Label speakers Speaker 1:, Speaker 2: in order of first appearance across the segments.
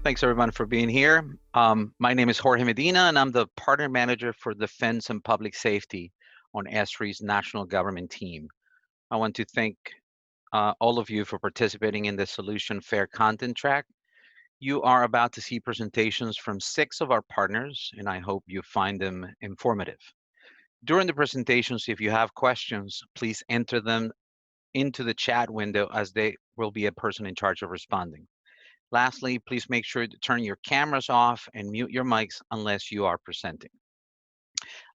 Speaker 1: Thanks everyone for being here. My name is Jorge Medina and I'm the Partner Manager for Defense and Public Safety on ESRI's National Government team. I want to thank all of you for participating in the Solution Fair content track. You are about to see presentations from 6 of our partners and I hope you find them informative. During the presentations, if you have questions, please enter them into the chat window as they will be a person in charge of responding. Lastly, please make sure to turn your cameras off and mute your mics unless you are presenting.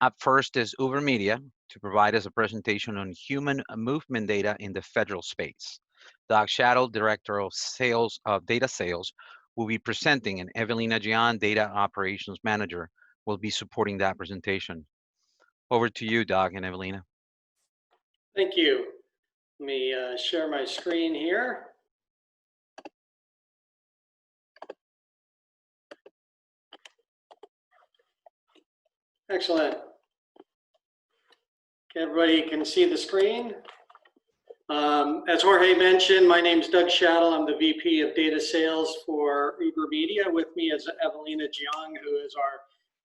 Speaker 1: Up first is Uber Media to provide us a presentation on human movement data in the federal space. Doug Shadow, Director of Sales of Data Sales, will be presenting, and Evelina Jung, Data Operations Manager, will be supporting that presentation. Over to you, Doug and Evelina.
Speaker 2: Thank you. Let me share my screen here. Excellent. Okay, everybody can see the screen. As Jorge mentioned, my name is Doug Shadow. I'm the VP of Data Sales for Uber Media. With me is Evelina Jung, who is our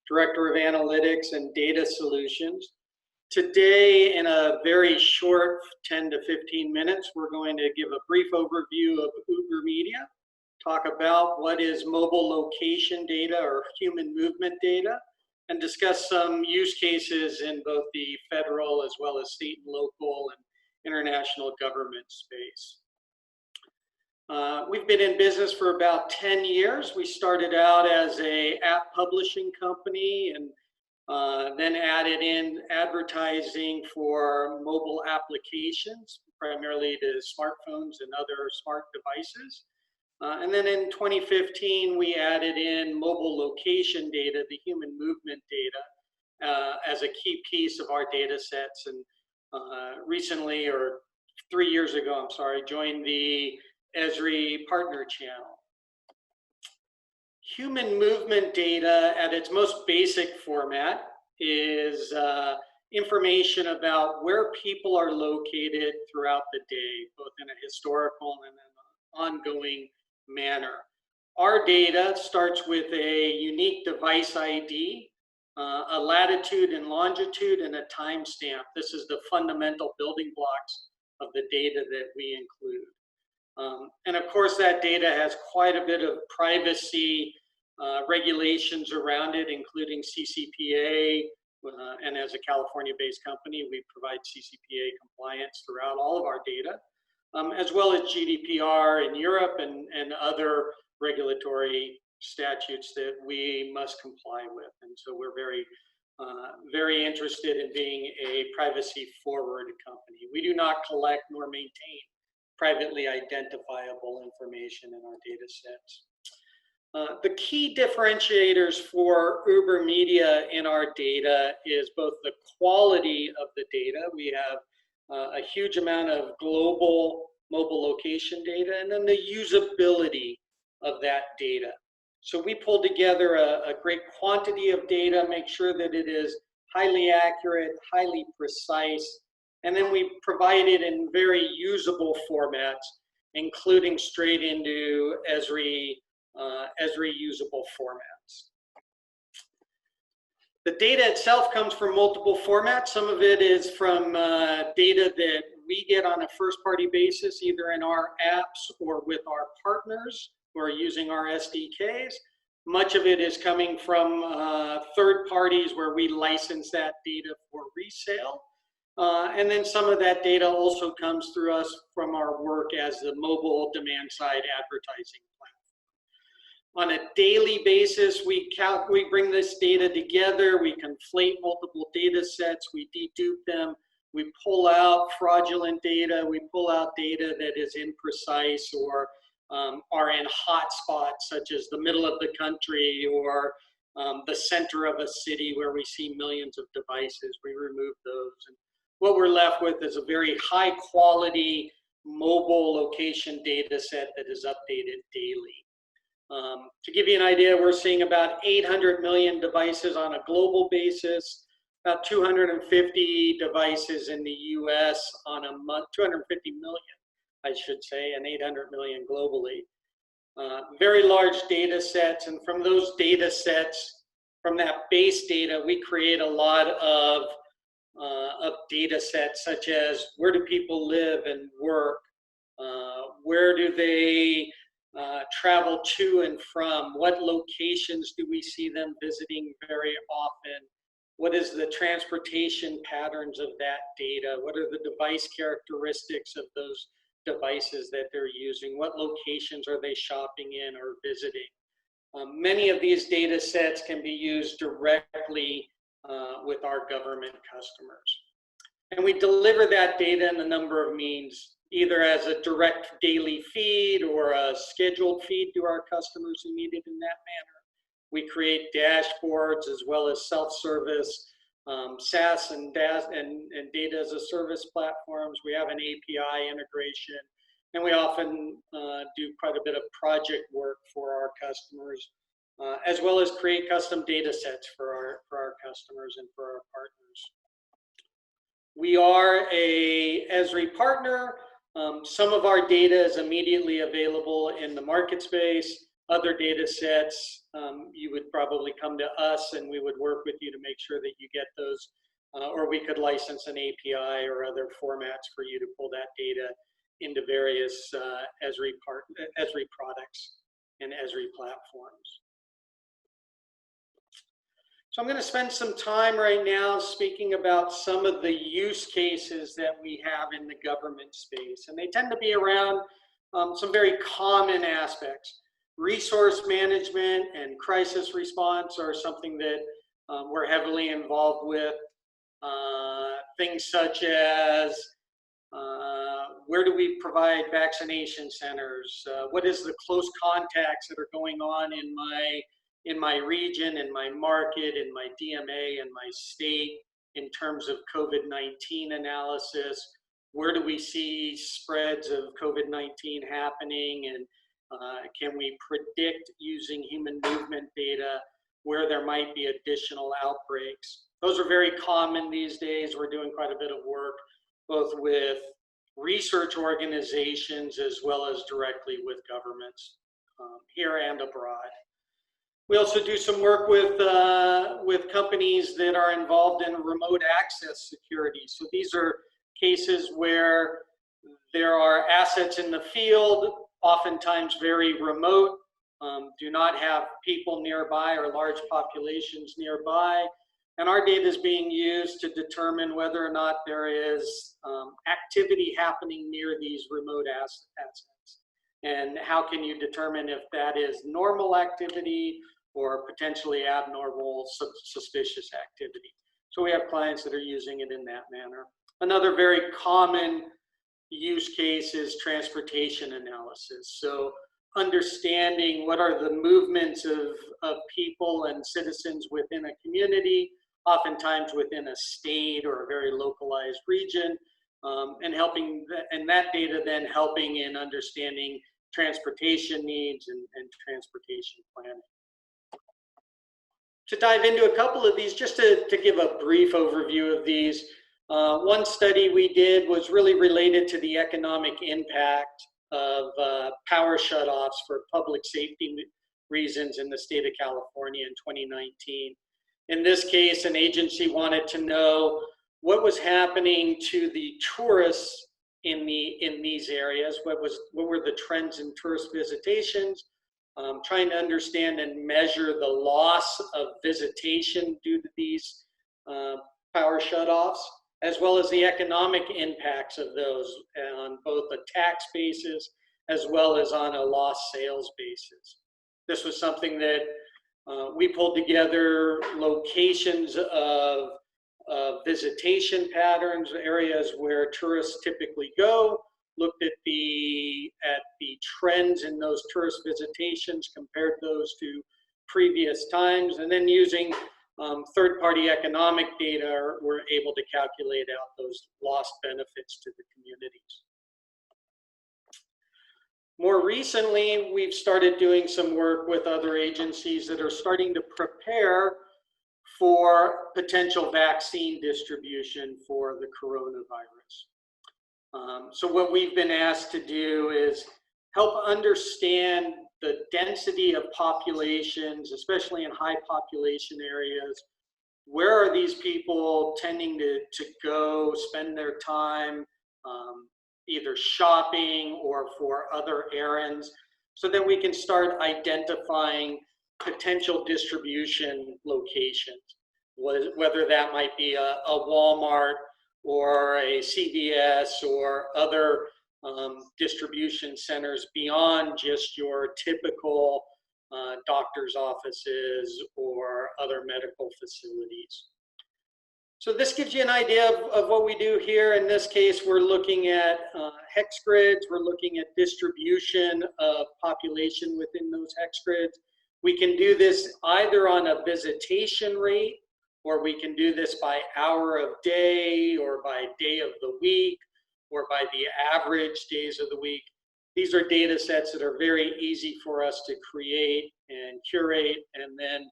Speaker 2: Director of Analytics and Data Solutions. Today, in a very short 10 to 15 minutes, we're going to give a brief overview of Uber Media, talk about what is mobile location data or human movement data, and discuss some use cases in both the federal as well as state and local and international government space. We've been in business for about 10 years. We started out as an app publishing company and then added in advertising for mobile applications, primarily to smartphones and other smart devices. And then in 2015, we added in mobile location data, the human movement data, as a key piece of our data sets. And recently, or 3 years ago, I'm sorry, joined the ESRI Partner channel. Human movement data at its most basic format is information about where people are located throughout the day, both in a historical and an ongoing manner. Our data starts with a unique device ID, a latitude and longitude, and a timestamp. This is the fundamental building blocks of the data that we include. And of course, that data has quite a bit of privacy regulations around it, including CCPA, and as a California-based company, we provide CCPA compliance throughout all of our data, as well as GDPR in Europe and other regulatory statutes that we must comply with. And so we're very interested in being a privacy-forward company. We do not collect nor maintain privately identifiable information in our data sets. The key differentiators for Uber Media in our data is both the quality of the data. We have a huge amount of global mobile location data, and then the usability of that data. So we pull together a great quantity of data, make sure that it is highly accurate, highly precise, and then we provide it in very usable formats, including straight into ESRI usable formats. The data itself comes from multiple formats. Some of it is from data that we get on a first-party basis, either in our apps or with our partners who are using our SDKs. Much of it is coming from third parties where we license that data for resale. And then some of that data also comes through us from our work as the mobile demand-side advertising platform. On a daily basis, we bring this data together, we conflate multiple data sets, we dedupe them, we pull out fraudulent data, we pull out data that is imprecise or are in hotspots such as the middle of the country or the center of a city where we see millions of devices. We remove those. And what we're left with is a very high quality mobile location data set that is updated daily. To give you an idea, we're seeing about 800 million devices on a global basis, about 250 devices in the US on a month, 250 million, I should say, and 800 million globally. very large data sets, and from those data sets, from that base data, we create a lot of data sets such as where do people live and work, where do they travel to and from, what locations do we see them visiting very often, what is the transportation patterns of that data, what are the device characteristics of those devices that they're using, what locations are they shopping in or visiting. Many of these data sets can be used directly with our government customers. And we deliver that data in a number of means, either as a direct daily feed or a scheduled feed to our customers who need it in that manner. We create dashboards as well as self-service SaaS and data as a service platforms. We have an API integration, and we often do quite a bit of project work for our customers, as well as create custom data sets for our customers and for our partners. We are a ESRI partner. Some of our data is immediately available in the market space. Other data sets, you would probably come to us and we would work with you to make sure that you get those, or we could license an API or other formats for you to pull that data into various ESRI products and ESRI platforms. So I'm going to spend some time right now speaking about some of the use cases that we have in the government space, and they tend to be around some very common aspects. Resource management and crisis response are something that we're heavily involved with. Things such as where do we provide vaccination centers? What is the close contacts that are going on in my region, in my market, in my DMA, in my state, in terms of COVID-19 analysis? Where do we see spreads of COVID-19 happening, and can we predict using human movement data where there might be additional outbreaks? Those are very common these days. We're doing quite a bit of work both with research organizations as well as directly with governments here and abroad. We also do some work with companies that are involved in remote access security. So these are cases where there are assets in the field, oftentimes very remote, do not have people nearby or large populations nearby. And our data is being used to determine whether or not there is activity happening near these remote assets. And how can you determine if that is normal activity or potentially abnormal, suspicious activity? So we have clients that are using it in that manner. Another very common use case is transportation analysis. So understanding what are the movements of people and citizens within a community, oftentimes within a state or a very localized region, and that data then helping in understanding transportation needs and transportation planning. To dive into a couple of these, just to give a brief overview of these, one study we did was really related to the economic impact of power shutoffs for public safety reasons in the state of California in 2019. In this case, an agency wanted to know what was happening to the tourists in these areas, what were the trends in tourist visitations, trying to understand and measure the loss of visitation due to these power shutoffs, as well as the economic impacts of those on both a tax basis as well as on a lost sales basis. This was something that we pulled together locations of visitation patterns, areas where tourists typically go, looked at the trends in those tourist visitations, compared those to previous times, and then using third-party economic data, we're able to calculate out those lost benefits to the communities. More recently, we've started doing some work with other agencies that are starting to prepare for potential vaccine distribution for the coronavirus. So what we've been asked to do is help understand the density of populations, especially in high population areas. Where are these people tending to go spend their time, either shopping or for other errands, so that we can start identifying potential distribution locations, whether that might be a Walmart or a CVS or other distribution centers beyond just your typical doctor's offices or other medical facilities. So this gives you an idea of what we do here. In this case, we're looking at hex grids. We're looking at distribution of population within those hex grids. We can do this either on a visitation rate, or we can do this by hour of day, or by day of the week, or by the average days of the week. These are data sets that are very easy for us to create and curate and then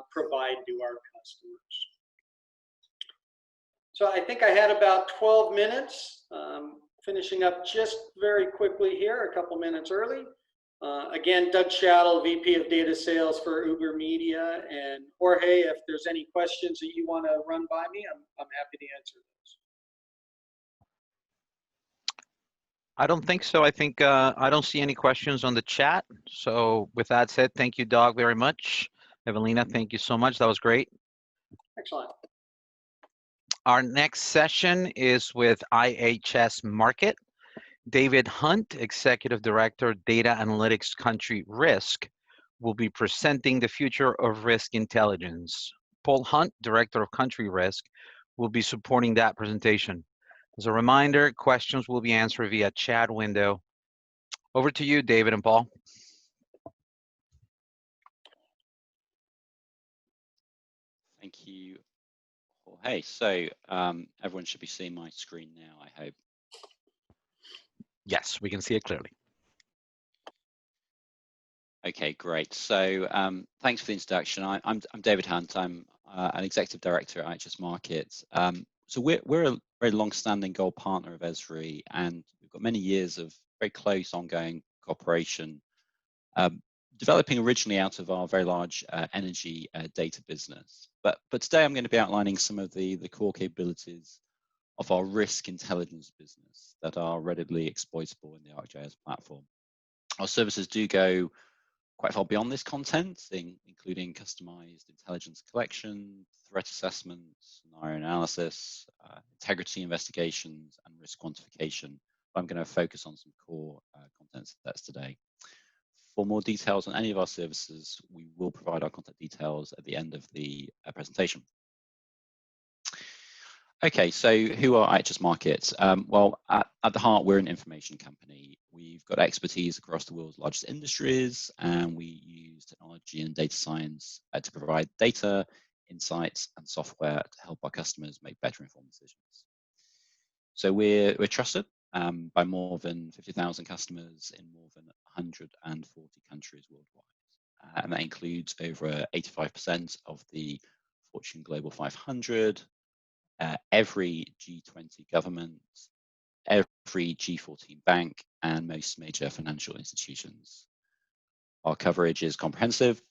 Speaker 2: provide to our customers. So I think I had about 12 minutes, finishing up just very quickly here, a couple minutes early. Again, Doug Shattle, VP of Data Sales for Uber Media. And Jorge, if there's any questions that you want to run by me, I'm happy to answer those.
Speaker 1: I don't think so. I think I don't see any questions on the chat. So with that said, thank you, Doug, very much. Evelina, thank you so much. That was great.
Speaker 2: Excellent.
Speaker 1: Our next session is with IHS Markit. David Hunt, Executive Director, Data Analytics Country Risk, will be presenting the future of risk intelligence. Paul Hunt, Director of Country Risk, will be supporting that presentation. As a reminder, questions will be answered via chat window. Over to you, David and Paul.
Speaker 3: Thank you. Hey, so everyone should be seeing my screen now, I hope.
Speaker 1: Yes, we can see it clearly.
Speaker 3: Okay, great. So thanks for the introduction. I'm David Hunt. I'm an Executive Director at IHS Markit. So we're a very long-standing gold partner of ESRI, and we've got many years of very close ongoing cooperation, developing originally out of our very large energy data business. But today I'm going to be outlining some of the core capabilities of our risk intelligence business that are readily exploitable in the ArcGIS platform. Our services do go quite far beyond this content, including customized intelligence collection, threat assessments, scenario analysis, integrity investigations, and risk quantification. I'm going to focus on some core content sets today. For more details on any of our services, we will provide our contact details at the end of the presentation. Okay, so who are IHS Markit? Well, at the heart, we're an information company. We've got expertise across the world's largest industries, and we use technology and data science to provide data, insights, and software to help our customers make better informed decisions. So we're trusted by more than 50,000 customers in more than 140 countries worldwide. And that includes over 85% of the Fortune Global 500, every G20 government, every G14 bank, and most major financial institutions. Our coverage is comprehensive,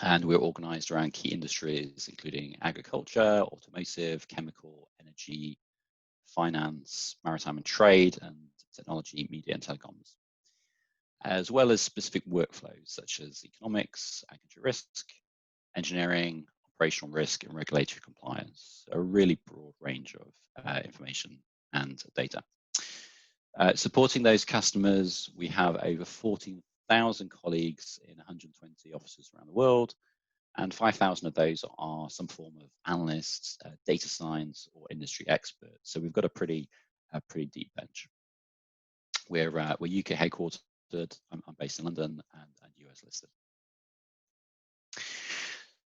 Speaker 3: and we're organized around key industries, including agriculture, automotive, chemical, energy, finance, maritime and trade, and technology, media, and telecoms, as well as specific workflows such as economics, agriculture risk, engineering, operational risk, and regulatory compliance. A really broad range of information and data. Supporting those customers, we have over 14,000 colleagues in 120 offices around the world, and 5,000 of those are some form of analysts, data science, or industry experts. So we've got a pretty deep bench. We're UK headquartered. I'm based in London and US listed.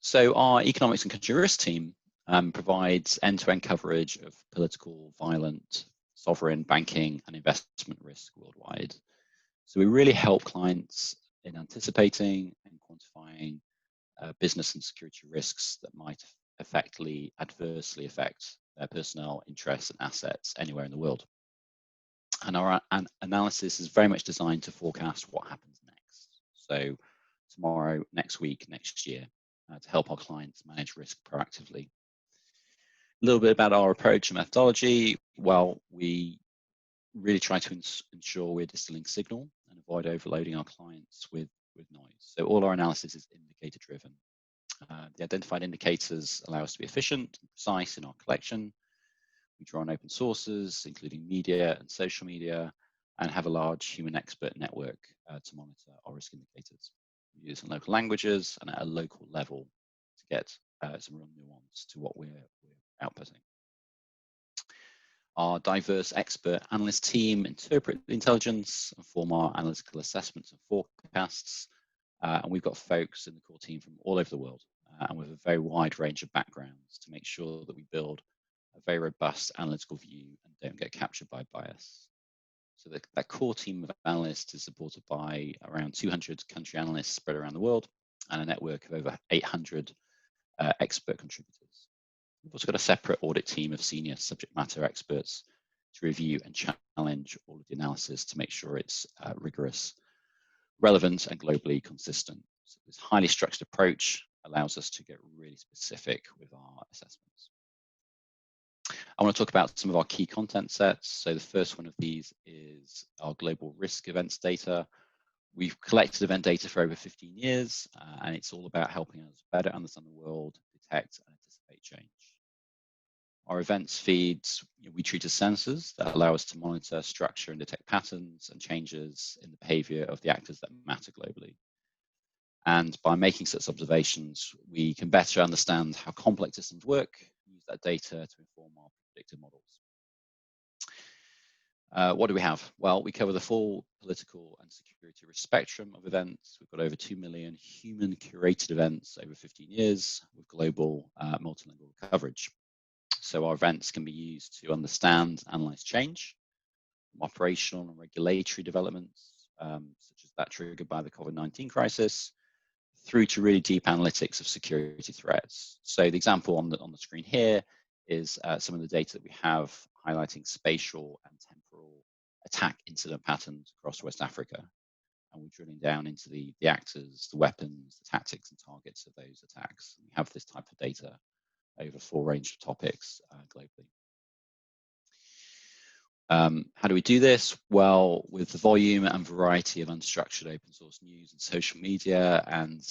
Speaker 3: So our economics and country risk team provides end-to-end coverage of political, violent, sovereign, banking, and investment risk worldwide. So we really help clients in anticipating and quantifying business and security risks that might adversely affect their personnel, interests, and assets anywhere in the world. And our analysis is very much designed to forecast what happens next. So tomorrow, next week, next year, to help our clients manage risk proactively. A little bit about our approach and methodology. Well, we really try to ensure we're distilling signal and avoid overloading our clients with noise. So all our analysis is indicator driven. The identified indicators allow us to be efficient and precise in our collection. We draw on open sources, including media and social media, and have a large human expert network to monitor our risk indicators. We use in local languages and at a local level to get some real nuance to what we're outputting. Our diverse expert analyst team interpret the intelligence and form our analytical assessments and forecasts. And we've got folks in the core team from all over the world and with a very wide range of backgrounds to make sure that we build a very robust analytical view and don't get captured by bias. So that core team of analysts is supported by around 200 country analysts spread around the world and a network of over 800 expert contributors. We've also got a separate audit team of senior subject matter experts to review and challenge all of the analysis to make sure it's rigorous, relevant, and globally consistent. So this highly structured approach allows us to get really specific with our assessments. I want to talk about some of our key content sets. So the first one of these is our global risk events data. We've collected event data for over 15 years, and it's all about helping us better understand the world, detect and anticipate change. Our events feeds, we treat as sensors that allow us to monitor, structure and detect patterns and changes in the behavior of the actors that matter globally. And by making such observations, we can better understand how complex systems work, use that data to inform our predictive models. What do we have? Well, we cover the full political and security risk spectrum of events. We've got over 2 million human curated events over 15 years with global multilingual coverage. So our events can be used to understand, analyze change, from operational and regulatory developments, such as that triggered by the COVID-19 crisis, through to really deep analytics of security threats. So the example on the screen here is some of the data that we have highlighting spatial and temporal attack incident patterns across West Africa. And we're drilling down into the actors, the weapons, the tactics and targets of those attacks. We have this type of data over a full range of topics globally. How do we do this? Well, with the volume and variety of unstructured open source news and social media and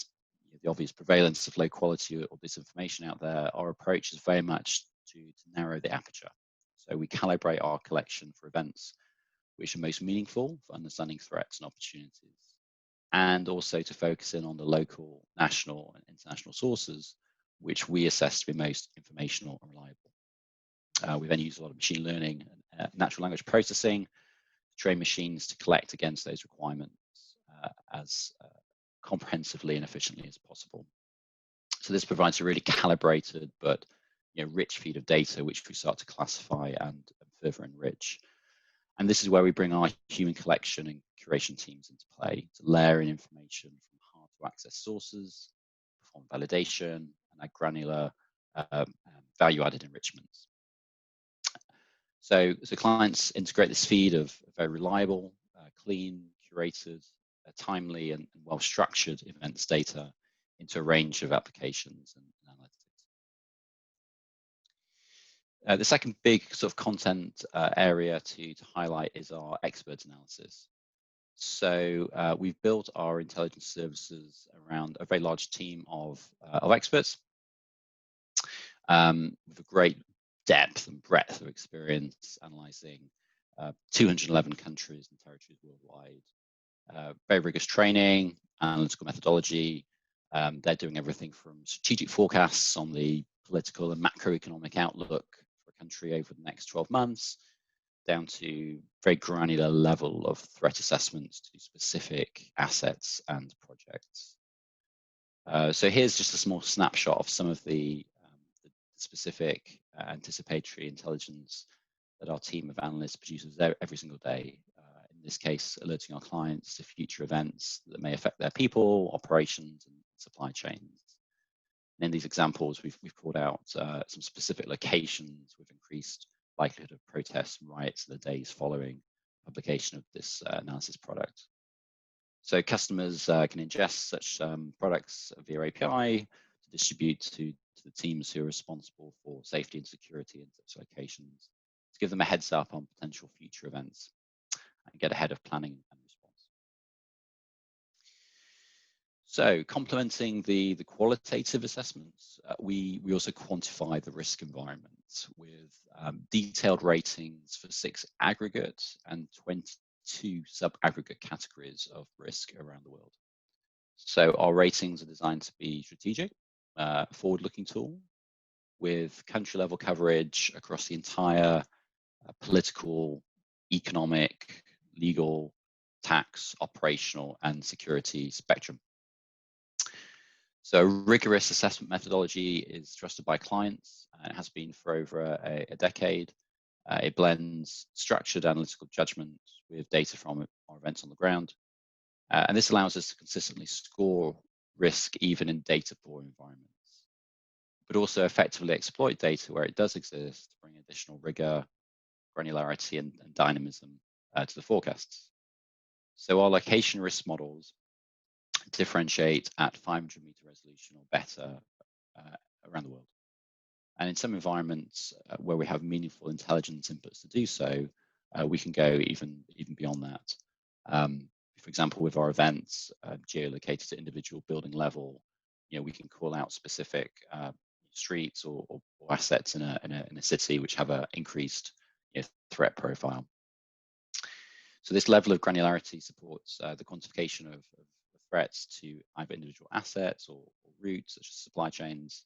Speaker 3: the obvious prevalence of low quality or disinformation out there, our approach is very much to narrow the aperture. So we calibrate our collection for events which are most meaningful for understanding threats and opportunities, and also to focus in on the local, national and international sources which we assess to be most informational and reliable. We then use a lot of machine learning and natural language processing to train machines to collect against those requirements as comprehensively and efficiently as possible. So this provides a really calibrated but rich feed of data which we start to classify and further enrich. And this is where we bring our human collection and curation teams into play to layer in information from hard to access sources, perform validation, and add granular value-added enrichments. So clients integrate this feed of very reliable, clean, curated, timely, and well-structured events data into a range of applications and analytics. The second big sort of content area to highlight is our expert analysis. So we've built our intelligence services around a very large team of experts with a great depth and breadth of experience analyzing 211 countries and territories worldwide. Very rigorous training, analytical methodology. They're doing everything from strategic forecasts on the political and macroeconomic outlook for a country over the next 12 months, down to very granular level of threat assessments to specific assets and projects. So here's just a small snapshot of some of the specific anticipatory intelligence that our team of analysts produces every single day. In this case, alerting our clients to future events that may affect their people, operations, and supply chains. And in these examples, we've called out some specific locations with increased likelihood of protests and riots in the days following publication of this analysis product. So customers can ingest such products via API to distribute to the teams who are responsible for safety and security in such locations, to give them a heads up on potential future events and get ahead of planning and response. So complementing the qualitative assessments, we also quantify the risk environment with detailed ratings for 6 aggregate and 22 sub-aggregate categories of risk around the world. So our ratings are designed to be strategic, forward-looking tool with country-level coverage across the entire political, economic, legal, tax, operational, and security spectrum. So rigorous assessment methodology is trusted by clients and it has been for over a decade. It blends structured analytical judgment with data from our events on the ground. And this allows us to consistently score risk even in data poor environments, but also effectively exploit data where it does exist to bring additional rigor, granularity, and dynamism to the forecasts. So our location risk models differentiate at 500-meter resolution or better around the world. And in some environments where we have meaningful intelligence inputs to do so, we can go even beyond that. For example, with our events geolocated at individual building level, we can call out specific streets or assets in a city which have an increased threat profile. So this level of granularity supports the quantification of threats to either individual assets or routes, such as supply chains,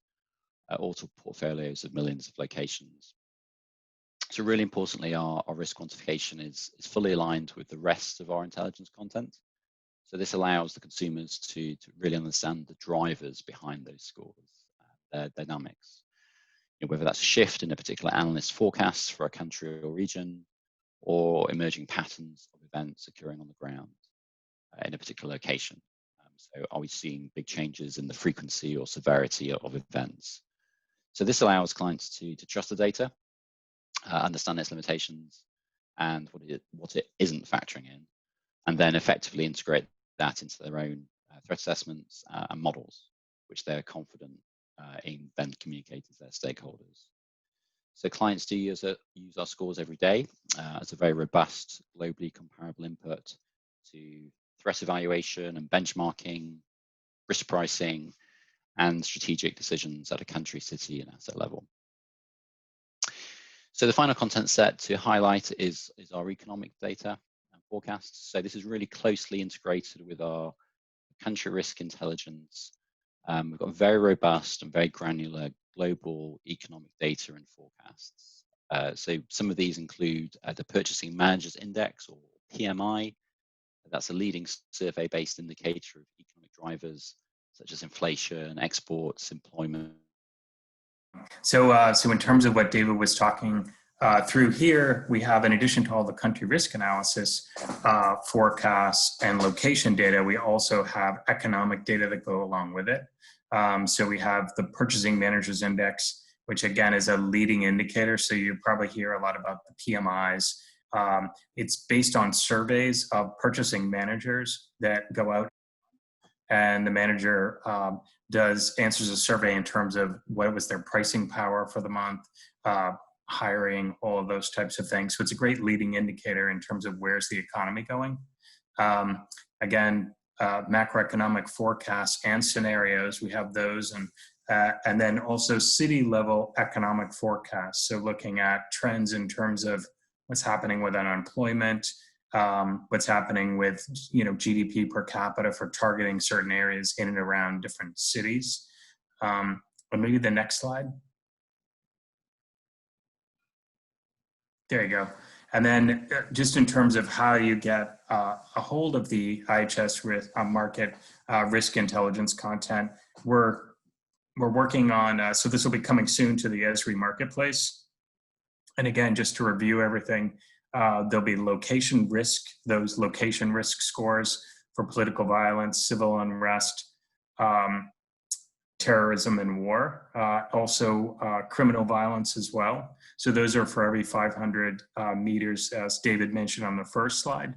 Speaker 3: or to portfolios of millions of locations. So really importantly, our risk quantification is fully aligned with the rest of our intelligence content. So this allows the consumers to really understand the drivers behind those scores, their dynamics. Whether that's a shift in a particular analyst's forecasts for a country or region, or emerging patterns of events occurring on the ground in a particular location. So are we seeing big changes in the frequency or severity of events? So this allows clients to trust the data, understand its limitations and what it isn't factoring in, and then effectively integrate that into their own threat assessments and models, which they're confident in then communicating to their stakeholders. So clients do use our scores every day as a very robust, globally comparable input to threat evaluation and benchmarking, risk pricing, and strategic decisions at a country, city, and asset level. So the final content set to highlight is our economic data and forecasts. So this is really closely integrated with our country risk intelligence. We've got very robust and very granular global economic data and forecasts. So some of these include the Purchasing Managers Index, or PMI. That's a leading survey-based indicator of economic drivers such as inflation, exports, employment.
Speaker 4: So in terms of what David was talking through here, we have, in addition to all the country risk analysis, forecasts, and location data, we also have economic data that go along with it. So we have the Purchasing Managers Index, which again is a leading indicator. So you probably hear a lot about the PMIs. It's based on surveys of purchasing managers that go out, and the manager answers a survey in terms of what was their pricing power for the month, hiring, all of those types of things. So it's a great leading indicator in terms of where's the economy going. Again, macroeconomic forecasts and scenarios, we have those, and then also city level economic forecasts. So looking at trends in terms of what's happening with unemployment, what's happening with GDP per capita for targeting certain areas in and around different cities. And maybe the next slide. There you go. And then just in terms of how you get a hold of the IHS risk, market risk intelligence content, we're working on, so this will be coming soon to the ESRI marketplace. And again, just to review everything, there'll be location risk, those location risk scores for political violence, civil unrest, terrorism and war, also criminal violence as well. So those are for every 500 meters, as David mentioned on the first slide.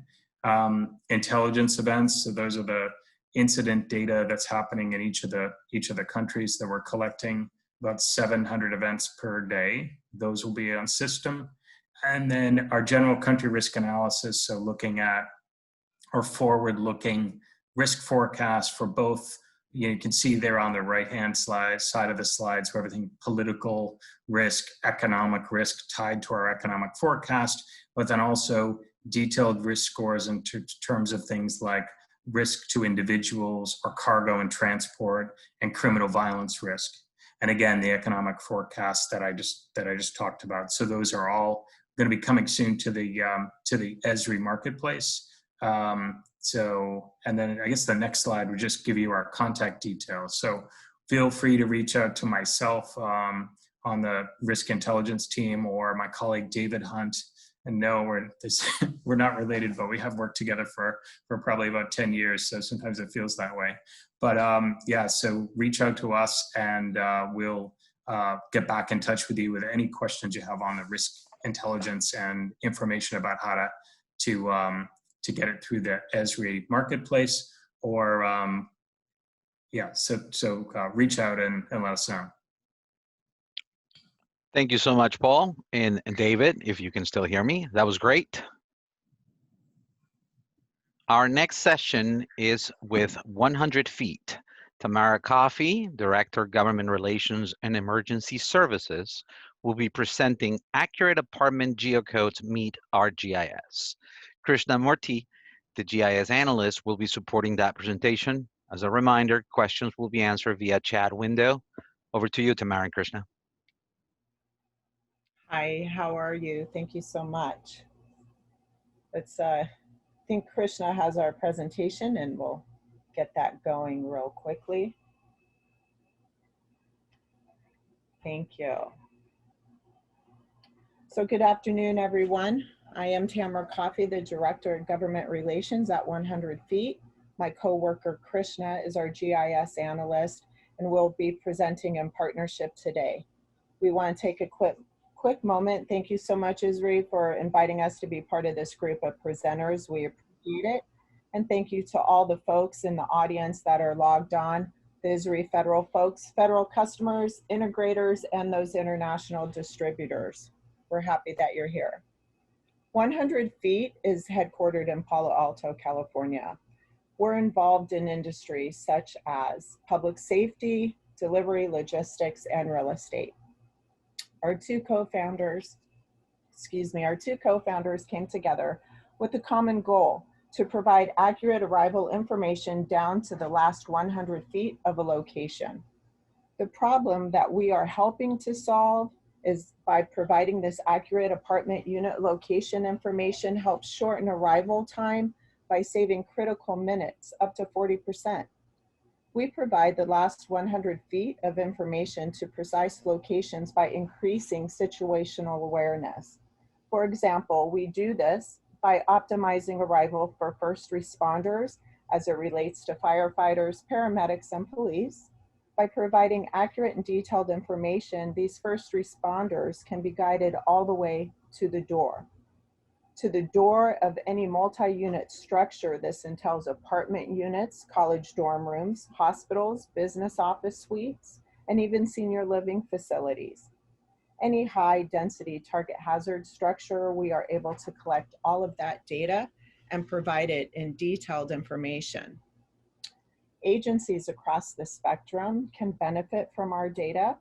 Speaker 4: Intelligence events, so those are the incident data that's happening in each of the countries that we're collecting. About 700 events per day. Those will be on system. And then our general country risk analysis, so looking at or forward-looking risk forecasts for both. You can see there on the right-hand side of the slide, so everything political risk, economic risk tied to our economic forecast, but then also detailed risk scores in terms of things like risk to individuals or cargo and transport and criminal violence risk. And again, the economic forecast that I just talked about. So those are all going to be coming soon to the ESRI marketplace. And then I guess the next slide would just give you our contact details. So feel free to reach out to myself on the risk intelligence team, or my colleague David Hunt. And no, we're not related, but we have worked together for probably about 10 years. So sometimes it feels that way. But yeah, so reach out to us, and we'll get back in touch with you with any questions you have on the risk intelligence and information about how to get it through the ESRI marketplace, or yeah, so reach out and let us know.
Speaker 1: Thank you so much, Paul and David, if you can still hear me. That was great. Our next session is with 100 Feet. Tamara Coffey, Director, Government Relations and Emergency Services, will be presenting Accurate Apartment Geocodes Meet our GIS. Krishna Murthy, the GIS analyst, will be supporting that presentation. As a reminder, questions will be answered via chat window. Over to you, Tamara and Krishna.
Speaker 5: Hi, how are you? Thank you so much. Let's, I think Krishna has our presentation, and we'll get that going real quickly. Thank you. So good afternoon, everyone. I am Tamara Coffey, the Director of Government Relations at 100 Feet. My coworker Krishna is our GIS analyst, and we'll be presenting in partnership today. We want to take a quick moment. Thank you so much, ESRI, for inviting us to be part of this group of presenters. We appreciate it. And thank you to all the folks in the audience that are logged on, the ESRI federal folks, federal customers, integrators, and those international distributors. We're happy that you're here. 100 Feet is headquartered in Palo Alto, California. We're involved in industries such as public safety, delivery, logistics, and real estate. Our two co-founders came together with a common goal to provide accurate arrival information down to the last 100 feet of a location. The problem that we are helping to solve is by providing this accurate apartment unit location information helps shorten arrival time by saving critical minutes up to 40%. We provide the last 100 feet of information to precise locations by increasing situational awareness. For example, we do this by optimizing arrival for first responders as it relates to firefighters, paramedics, and police. By providing accurate and detailed information, these first responders can be guided all the way to the door. To the door of any multi-unit structure. This entails apartment units, college dorm rooms, hospitals, business office suites, and even senior living facilities. Any high density target hazard structure, we are able to collect all of that data and provide it in detailed information. Agencies across the spectrum can benefit from our data.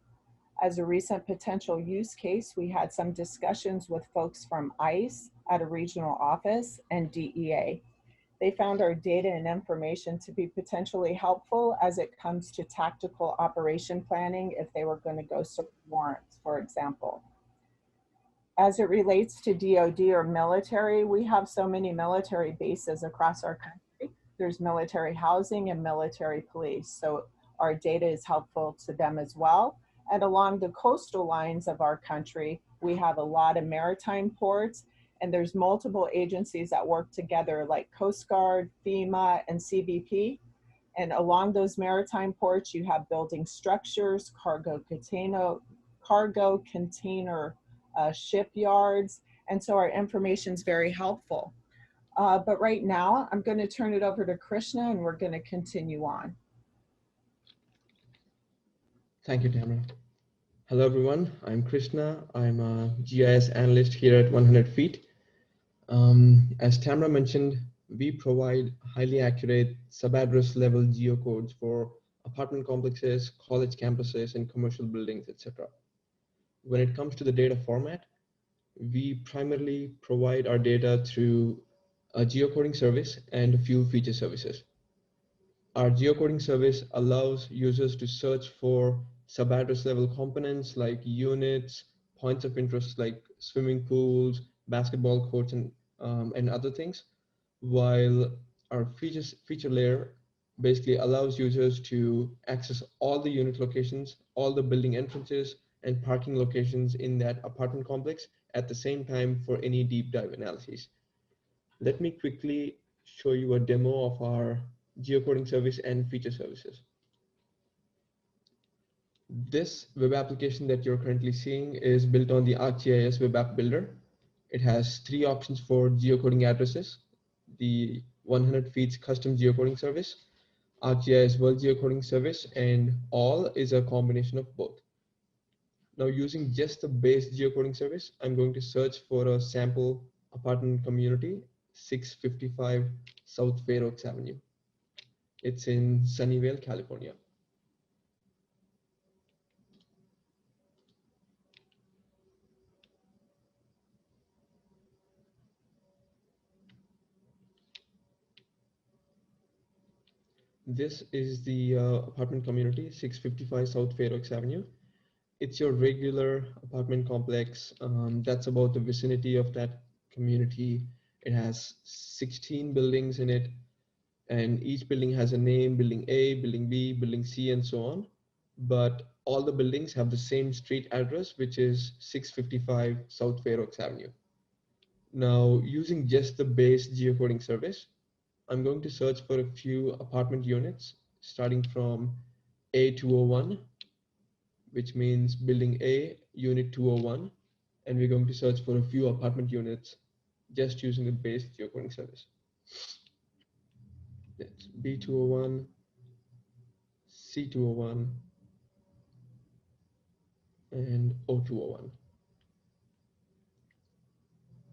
Speaker 5: As a recent potential use case, we had some discussions with folks from ICE at a regional office and DEA. They found our data and information to be potentially helpful as it comes to tactical operation planning if they were going to go serve warrants, for example. As it relates to DOD or military, we have so many military bases across our country. There's military housing and military police, so our data is helpful to them as well. And along the coastal lines of our country, we have a lot of maritime ports, and there's multiple agencies that work together like Coast Guard, FEMA, and CBP. And along those maritime ports, you have building structures, cargo container shipyards, and so our information is very helpful. But right now, I'm going to turn it over to Krishna and we're going to continue on.
Speaker 6: Thank you, Tamara. Hello, everyone. I'm Krishna. I'm a GIS analyst here at 100 Feet. As Tamara mentioned, we provide highly accurate sub-address level geocodes for apartment complexes, college campuses, and commercial buildings, etc. When it comes to the data format, we primarily provide our data through a geocoding service and a few feature services. Our geocoding service allows users to search for sub-address level components like units, points of interest like swimming pools, basketball courts, and other things, while our feature layer basically allows users to access all the unit locations, all the building entrances, and parking locations in that apartment complex at the same time for any deep dive analyses. Let me quickly show you a demo of our geocoding service and feature services. This web application that you're currently seeing is built on the ArcGIS web app builder. It has 3 options for geocoding addresses: the 100 Feet's custom geocoding service, ArcGIS World Geocoding service, and all is a combination of both. Now, using just the base geocoding service, I'm going to search for a sample apartment community, 655 South Fair Oaks Avenue. It's in Sunnyvale, California. This is the apartment community, 655 South Fair Oaks Avenue. It's your regular apartment complex. That's about the vicinity of that community. It has 16 buildings in it, and each building has a name: building A, building B, building C, and so on. But all the buildings have the same street address, which is 655 South Fair Oaks Avenue. Now, using just the base geocoding service, I'm going to search for a few apartment units starting from A201, which means building A, unit 201. And we're going to search for a few apartment units just using the base geocoding service. That's B201, C201, and O201.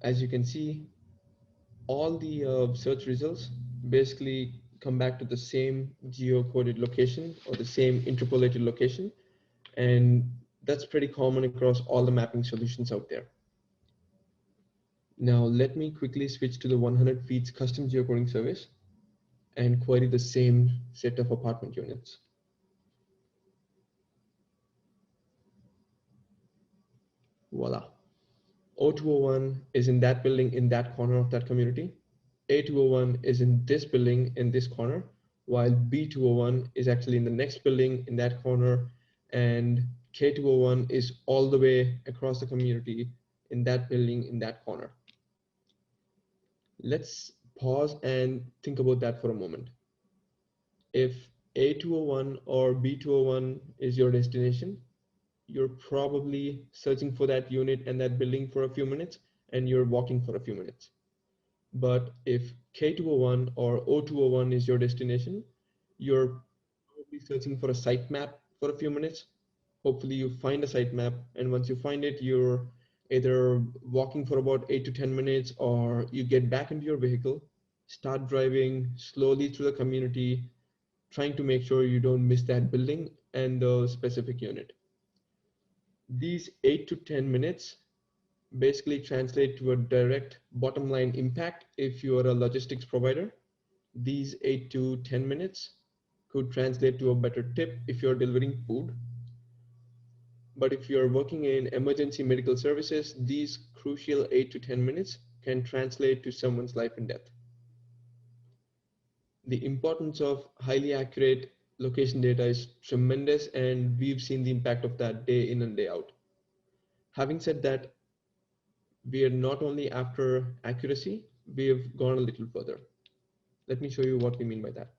Speaker 6: As you can see, all the search results basically come back to the same geocoded location or the same interpolated location. And that's pretty common across all the mapping solutions out there. Now, let me quickly switch to the 100 Feet's custom geocoding service and query the same set of apartment units. Voila. O201 is in that building in that corner of that community. A201 is in this building in this corner, while B201 is actually in the next building in that corner, and K201 is all the way across the community in that building in that corner. Let's pause and think about that for a moment. If A201 or B201 is your destination, you're probably searching for that unit and that building for a few minutes, and you're walking for a few minutes. But if K201 or O201 is your destination, you're probably searching for a sitemap for a few minutes. Hopefully you find a sitemap, and once you find it, you're either walking for about 8 to 10 minutes, or you get back into your vehicle, start driving slowly through the community, trying to make sure you don't miss that building and the specific unit. These 8 to 10 minutes basically translate to a direct bottom line impact if you are a logistics provider. These 8 to 10 minutes could translate to a better tip if you're delivering food. But if you're working in emergency medical services, these crucial 8 to 10 minutes can translate to someone's life and death. The importance of highly accurate location data is tremendous, and we've seen the impact of that day in and day out. Having said that, we are not only after accuracy, we have gone a little further. Let me show you what we mean by that.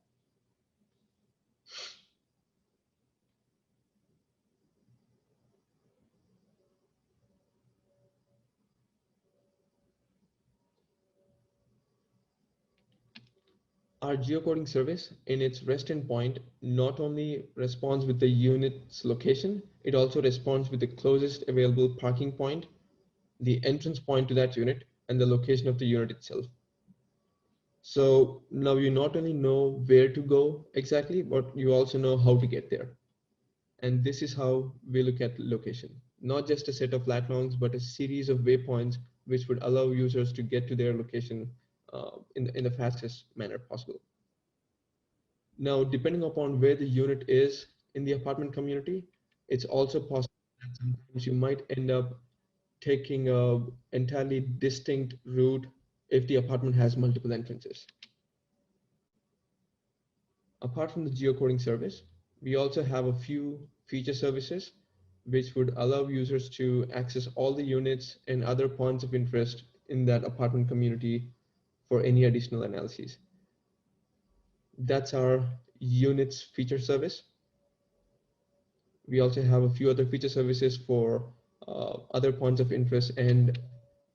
Speaker 6: Our geocoding service in its REST endpoint not only responds with the unit's location, it also responds with the closest available parking point, the entrance point to that unit, and the location of the unit itself. So now you not only know where to go exactly, but you also know how to get there. And this is how we look at location, not just a set of lat longs, but a series of waypoints which would allow users to get to their location in the fastest manner possible. Now, depending upon where the unit is in the apartment community, it's also possible that sometimes you might end up taking a entirely distinct route if the apartment has multiple entrances. Apart from the geocoding service, we also have a few feature services which would allow users to access all the units and other points of interest in that apartment community for any additional analyses. That's our units feature service. We also have a few other feature services for other points of interest, and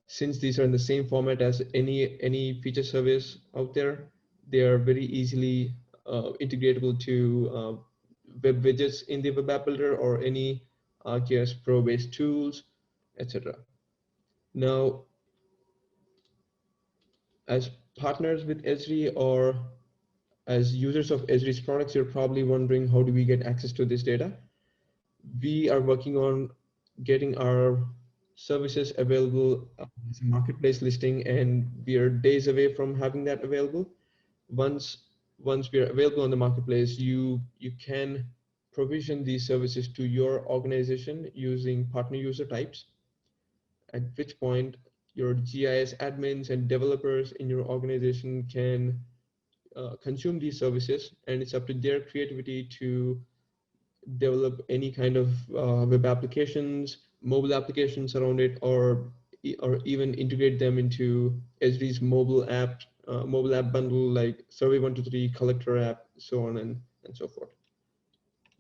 Speaker 6: since these are in the same format as any feature service out there, they are very easily integratable to web widgets in the web app builder or any ArcGIS Pro based tools, etc. Now, as partners with ESRI or as users of ESRI's products, you're probably wondering, how do we get access to this data? We are working on getting our services available as a marketplace listing, and we are days away from having that available. Once we are available on the marketplace, you can provision these services to your organization using partner user types, at which point your GIS admins and developers in your organization can consume these services, and it's up to their creativity to develop any kind of web applications, mobile applications around it, or even integrate them into ESRI's mobile app bundle like Survey 123, Collector app, so on and so forth.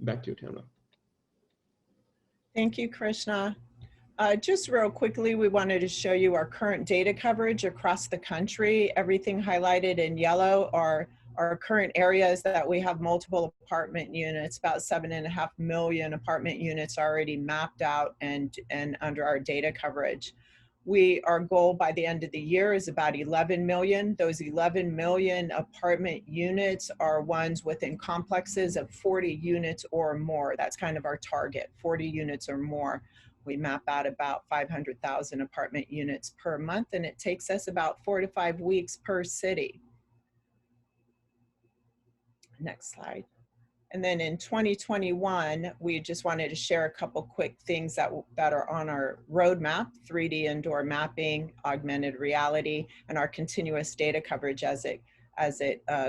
Speaker 6: Back to you, Tamara.
Speaker 5: Thank you, Krishna. Just real quickly, we wanted to show you our current data coverage across the country. Everything highlighted in yellow are our current areas that we have multiple apartment units, about 7.5 million apartment units already mapped out and under our data coverage. Our goal by the end of the year is about 11 million. Those 11 million apartment units are ones within complexes of 40 units or more. That's kind of our target, 40 units or more. We map out about 500,000 apartment units per month, and it takes us about 4 to 5 weeks per city. Next slide. And then in 2021, we just wanted to share a couple quick things that are on our roadmap: 3D indoor mapping, augmented reality, and our continuous data coverage as it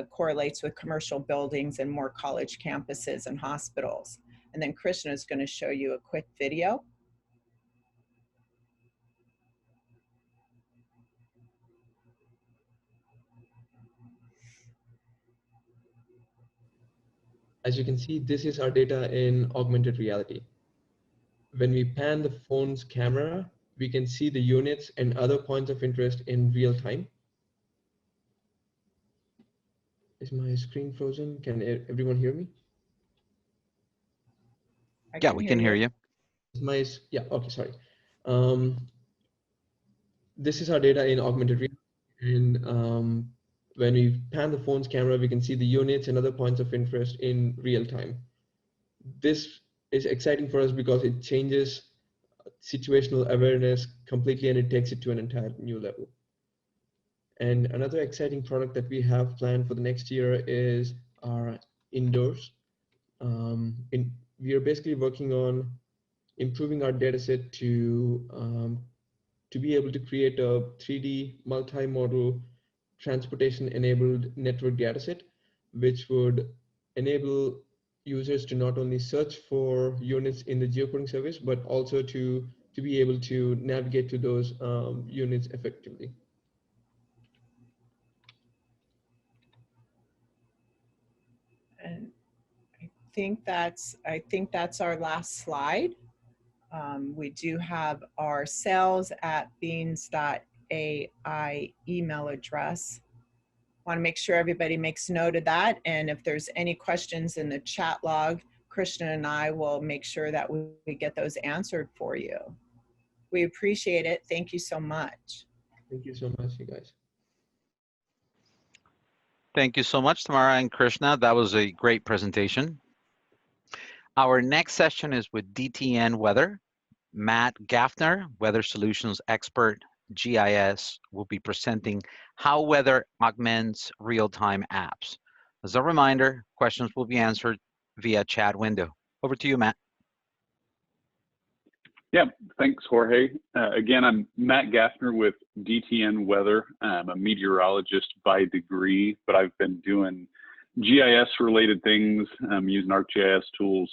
Speaker 5: correlates with commercial buildings and more college campuses and hospitals. And then Krishna is going to show you a quick video.
Speaker 6: As you can see, this is our data in augmented reality. When we pan the phone's camera, we can see the units and other points of interest in real time. Is my screen frozen? Can everyone hear me?
Speaker 1: Yeah, we can hear you.
Speaker 6: Yeah, okay, sorry. This is our data in augmented reality, and when we pan the phone's camera, we can see the units and other points of interest in real time. This is exciting for us because it changes situational awareness completely, and it takes it to an entire new level. And another exciting product that we have planned for the next year is our indoors. We are basically working on improving our dataset to be able to create a 3D multimodal transportation-enabled network dataset, which would enable users to not only search for units in the geocoding service, but also to be able to navigate to those units effectively.
Speaker 5: And I think that's our last slide. We do have our sales@beans.ai email address. Want to make sure everybody makes note of that. And if there's any questions in the chat log, Krishna and I will make sure that we get those answered for you. We appreciate it. Thank you so much.
Speaker 6: Thank you so much, you guys.
Speaker 1: Thank you so much, Tamara and Krishna. That was a great presentation. Our next session is with DTN Weather. Matt Gaffner, Weather Solutions Expert, GIS, will be presenting how weather augments real-time apps. As a reminder, questions will be answered via chat window. Over to you, Matt.
Speaker 7: Yeah, thanks, Jorge. Again, I'm Matt Gaffner with DTN Weather. I'm a meteorologist by degree, but I've been doing GIS-related things, using ArcGIS tools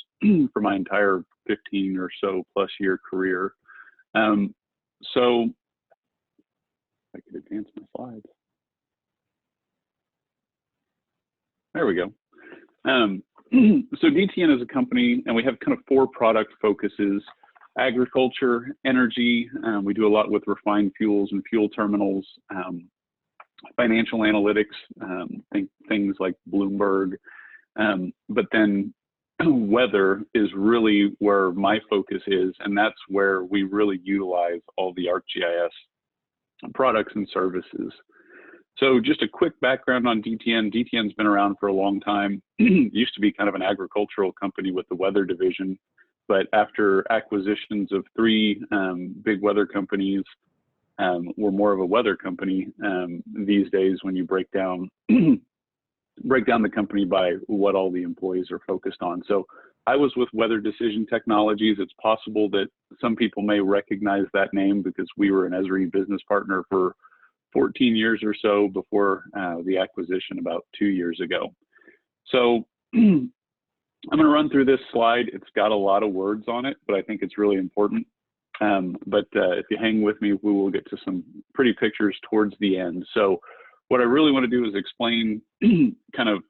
Speaker 7: for my entire 15 or so plus year career. So I could advance my slides. There we go. So DTN is a company, and we have kind of 4 product focuses: agriculture, energy. We do a lot with refined fuels and fuel terminals, financial analytics, things like Bloomberg. But then weather is really where my focus is, and that's where we really utilize all the ArcGIS products and services. So just a quick background on DTN. DTN's been around for a long time. Used to be kind of an agricultural company with the weather division, but after acquisitions of 3 big weather companies, we're more of a weather company these days when you break down the company by what all the employees are focused on. So I was with Weather Decision Technologies. It's possible that some people may recognize that name because we were an ESRI business partner for 14 years or so before the acquisition about 2 years ago. So I'm going to run through this slide. It's got a lot of words on it, but I think it's really important. But if you hang with me, we will get to some pretty pictures towards the end. So what I really want to do is explain kind of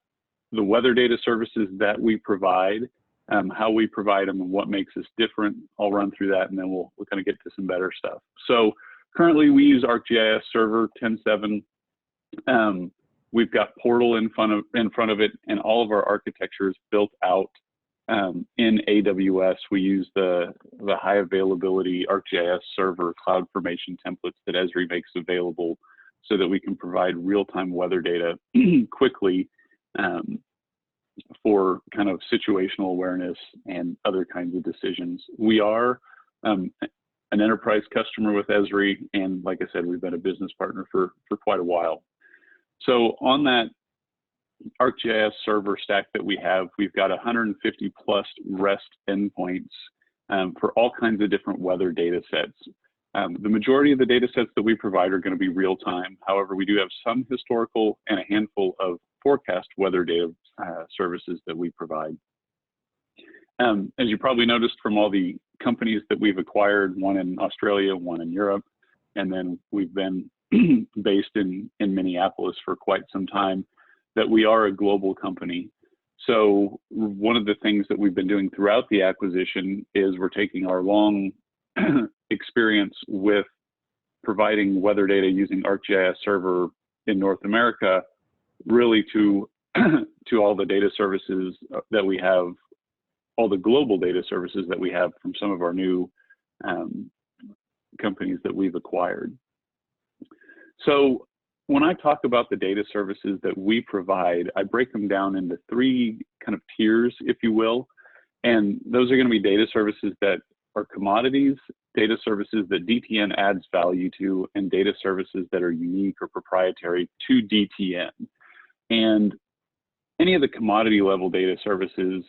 Speaker 7: the weather data services that we provide, how we provide them, and what makes us different. I'll run through that, and then we'll kind of get to some better stuff. So currently, we use ArcGIS Server 10.7. We've got Portal in front of it, and all of our architecture is built out in AWS. We use the high availability ArcGIS Server CloudFormation templates that ESRI makes available so that we can provide real-time weather data quickly for kind of situational awareness and other kinds of decisions. We are an enterprise customer with ESRI, and like I said, we've been a business partner for quite a while. So on that ArcGIS server stack that we have, we've got 150 plus REST endpoints for all kinds of different weather data sets. The majority of the data sets that we provide are going to be real time. However, we do have some historical and a handful of forecast weather data services that we provide. As you probably noticed from all the companies that we've acquired, one in Australia, one in Europe, and then we've been based in Minneapolis for quite some time, that we are a global company. So one of the things that we've been doing throughout the acquisition is we're taking our long experience with providing weather data using ArcGIS Server in North America, really to all the data services that we have, all the global data services that we have from some of our new companies that we've acquired. So when I talk about the data services that we provide, I break them down into 3 kind of tiers, if you will. And those are going to be data services that are commodities, data services that DTN adds value to, and data services that are unique or proprietary to DTN. And any of the commodity level data services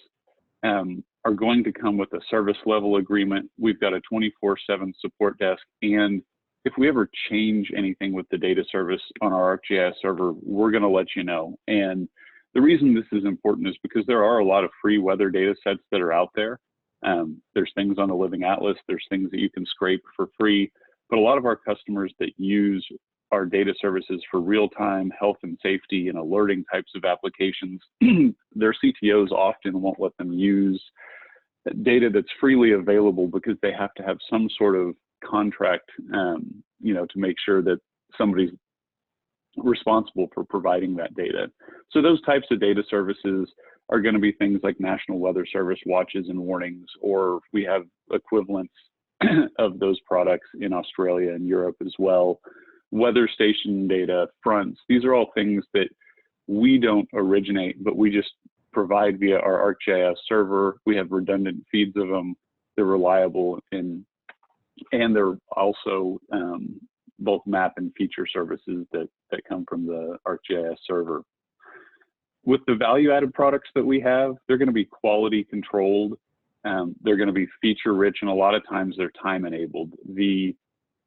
Speaker 7: are going to come with a service level agreement. We've got a 24/7 support desk, and if we ever change anything with the data service on our ArcGIS server, we're going to let you know. And the reason this is important is because there are a lot of free weather data sets that are out there. There's things on the Living Atlas, there's things that you can scrape for free, but a lot of our customers that use our data services for real-time health and safety and alerting types of applications, their CTOs often won't let them use data that's freely available because they have to have some sort of contract, you know, to make sure that somebody's responsible for providing that data. So those types of data services are going to be things like National Weather Service watches and warnings, or we have equivalents of those products in Australia and Europe as well. Weather station data, fronts, these are all things that we don't originate, but we just provide via our ArcGIS server. We have redundant feeds of them. They're reliable, and they're also both map and feature services that come from the ArcGIS server. With the value-added products that we have, they're going to be quality controlled. They're going to be feature rich, and a lot of times they're time enabled. The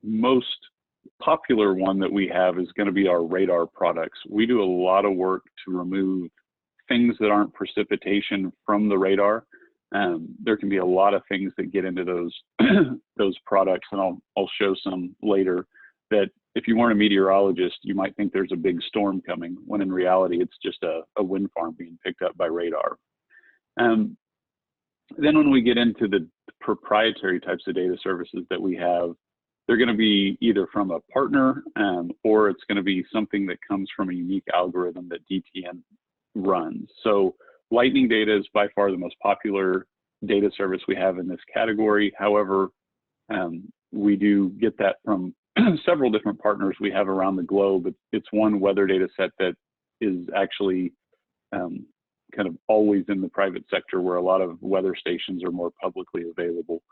Speaker 7: most popular one that we have is going to be our radar products. We do a lot of work to remove things that aren't precipitation from the radar. There can be a lot of things that get into those those products, and I'll show some later, that if you weren't a meteorologist, you might think there's a big storm coming, when in reality, it's just a wind farm being picked up by radar. Then when we get into the proprietary types of data services that we have, they're going to be either from a partner or it's going to be something that comes from a unique algorithm that DTN runs. So lightning data is by far the most popular data service we have in this category. However, we do get that from several different partners we have around the globe. It's one weather data set that is actually kind of always in the private sector, where a lot of weather stations are more publicly available.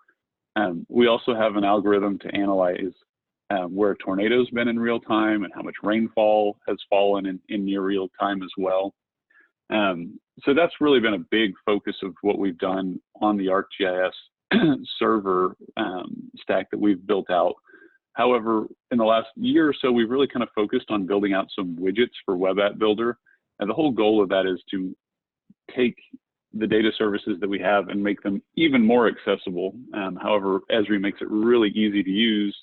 Speaker 7: We also have an algorithm to analyze where a tornado's been in real time and how much rainfall has fallen in near real time as well. So that's really been a big focus of what we've done on the ArcGIS server stack that we've built out. However, in the last year or so, we've really kind of focused on building out some widgets for Web App Builder. And the whole goal of that is to take the data services that we have and make them even more accessible. However, ESRI makes it really easy to use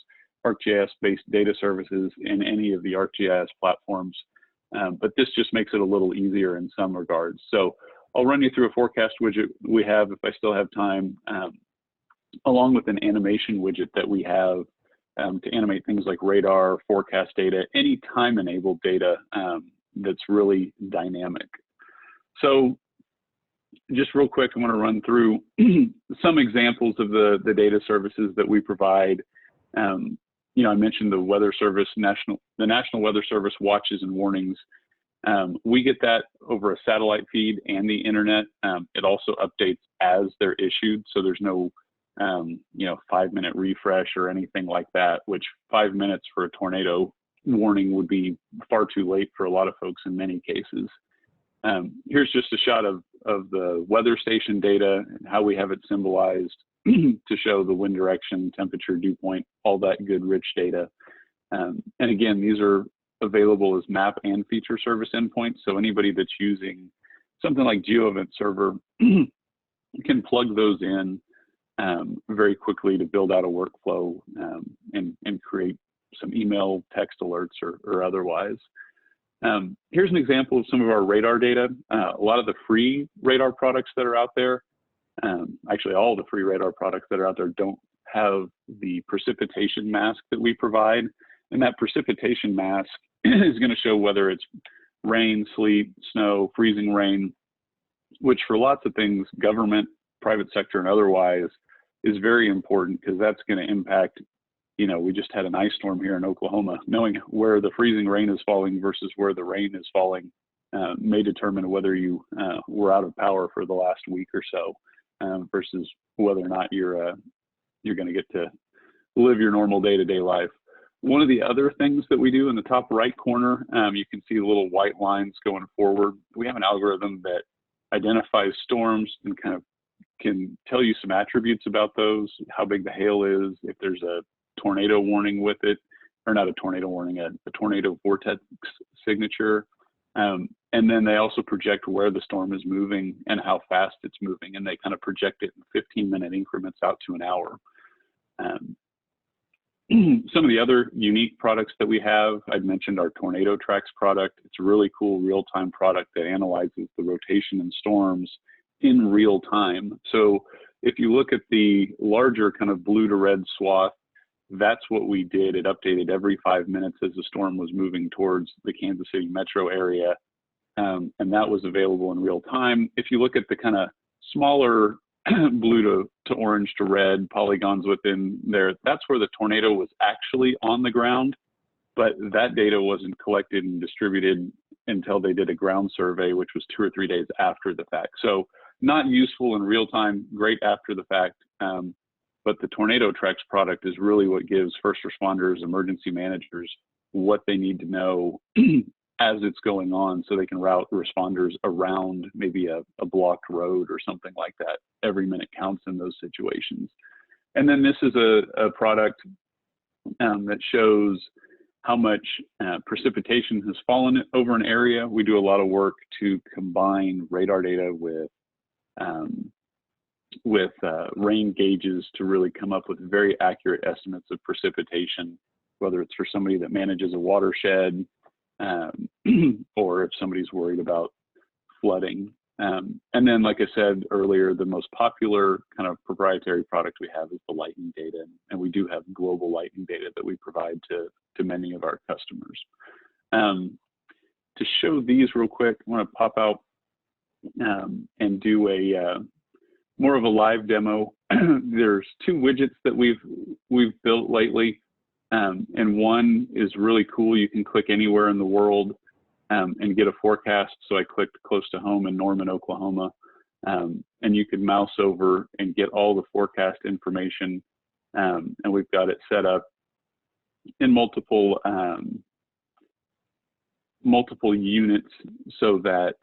Speaker 7: ArcGIS-based data services in any of the ArcGIS platforms. But this just makes it a little easier in some regards. So I'll run you through a forecast widget we have, if I still have time, along with an animation widget that we have to animate things like radar, forecast data, any time-enabled data that's really dynamic. So just real quick, I want to run through some examples of the data services that we provide. You know, I mentioned the Weather Service, the National Weather Service watches and warnings. We get that over a satellite feed and the internet. It also updates as they're issued, so there's no you know, 5-minute refresh or anything like that, which 5 minutes for a tornado warning would be far too late for a lot of folks in many cases. Here's just a shot of the weather station data and how we have it symbolized to show the wind direction, temperature, dew point, all that good rich data. And again, these are available as map and feature service endpoints. So anybody that's using something like GeoEvent Server can plug those in very quickly to build out a workflow and create some email, text alerts, or otherwise. Here's an example of some of our radar data. A lot of the free radar products that are out there, actually all the free radar products that are out there don't have the precipitation mask that we provide. And that precipitation mask is going to show whether it's rain, sleet, snow, freezing rain, which for lots of things, government, private sector, and otherwise, is very important, because that's going to impact, you know, we just had an ice storm here in Oklahoma. Knowing where the freezing rain is falling versus where the rain is falling may determine whether you were out of power for the last week or so, versus whether or not you're going to get to live your normal day-to-day life. One of the other things that we do in the top right corner, you can see the little white lines going forward. We have an algorithm that identifies storms and kind of can tell you some attributes about those, how big the hail is, if there's a tornado warning with it, or not a tornado warning, a tornado vortex signature. And then they also project where the storm is moving and how fast it's moving, and they kind of project it in 15-minute increments out to an hour. Some of the other unique products that we have, I'd mentioned our Tornado Tracks product. It's a really cool real-time product that analyzes the rotation and storms in real time. So if you look at the larger kind of blue to red swath, that's what we did. It updated every 5 minutes as the storm was moving towards the Kansas City metro area. And that was available in real time. If you look at the kind of smaller blue to orange to red polygons within there, that's where the tornado was actually on the ground, but that data wasn't collected and distributed until they did a ground survey, which was 2 or 3 days after the fact. So not useful in real time, great after the fact. But the Tornado Tracks product is really what gives first responders, emergency managers, what they need to know as it's going on, so they can route responders around maybe a blocked road or something like that. Every minute counts in those situations. And then this is a product that shows how much precipitation has fallen over an area. We do a lot of work to combine radar data with rain gauges to really come up with very accurate estimates of precipitation, whether it's for somebody that manages a watershed or if somebody's worried about flooding. And then, like I said earlier, the most popular kind of proprietary product we have is the lightning data, and we do have global lightning data that we provide to many of our customers. To show these real quick, I want to pop out and do a more of a live demo. There's 2 widgets that we've built lately, and one is really cool. You can click anywhere in the world and get a forecast. So I clicked close to home in Norman, Oklahoma, and you can mouse over and get all the forecast information. And we've got it set up in multiple units so that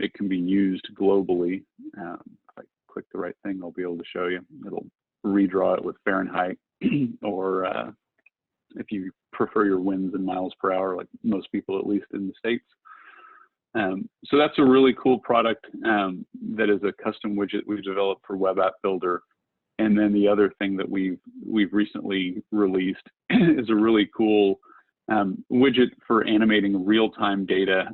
Speaker 7: it can be used globally. If I click the right thing, I'll be able to show you. It'll redraw it with Fahrenheit, or if you prefer your winds in miles per hour, like most people, at least in the States. So that's a really cool product that is a custom widget we've developed for Web App Builder. And then the other thing that we've recently released is a really cool widget for animating real-time data.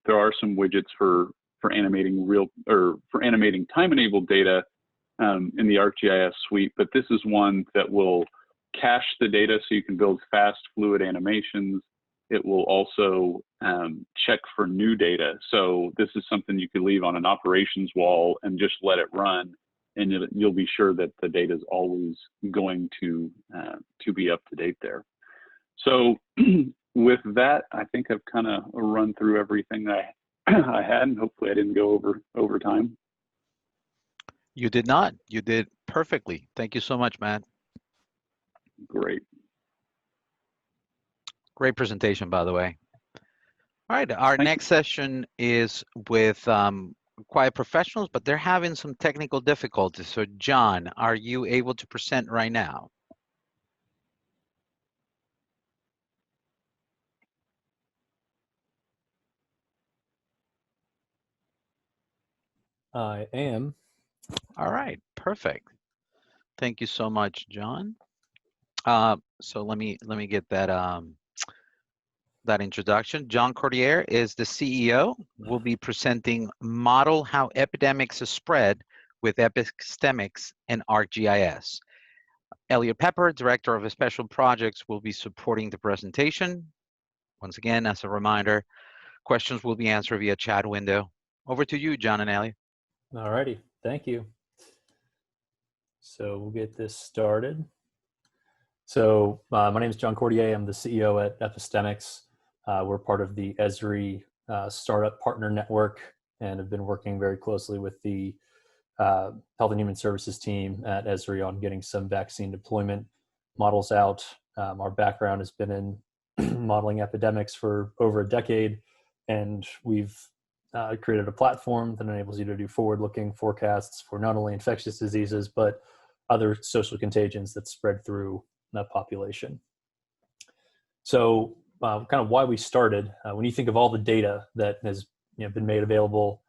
Speaker 7: There are some widgets for animating animating time-enabled data in the ArcGIS suite, but this is one that will cache the data so you can build fast, fluid animations. It will also check for new data. So this is something you could leave on an operations wall and just let it run, and you'll be sure that the data is always going to be up to date there. So with that, I think I've kind of run through everything that I had, and hopefully I didn't go over time.
Speaker 1: You did not. You did perfectly. Thank you so much, Matt.
Speaker 7: Great.
Speaker 1: Great presentation, by the way. All right, our next session is with quiet professionals, but they're having some technical difficulties. So John, are you able to present right now?
Speaker 8: I am.
Speaker 1: All right, perfect. Thank you so much, John. So let me get that that introduction. John Cordier is the CEO. We'll be presenting Model How Epidemics is Spread with Epistemics and ArcGIS. Elliot Pepper, Director of Special Projects, will be supporting the presentation. Once again, as a reminder, questions will be answered via chat window. Over to you, John and Elliot.
Speaker 8: All righty, thank you. So we'll get this started. So my name is John Cordier. I'm the CEO at Epistemics. We're part of the ESRI Startup Partner Network and have been working very closely with the Health and Human Services team at ESRI on getting some vaccine deployment models out. Our background has been in modeling epidemics for over a decade, and we've created a platform that enables you to do forward-looking forecasts for not only infectious diseases, but other social contagions that spread through the population. So kind of why we started, when you think of all the data that has been made available,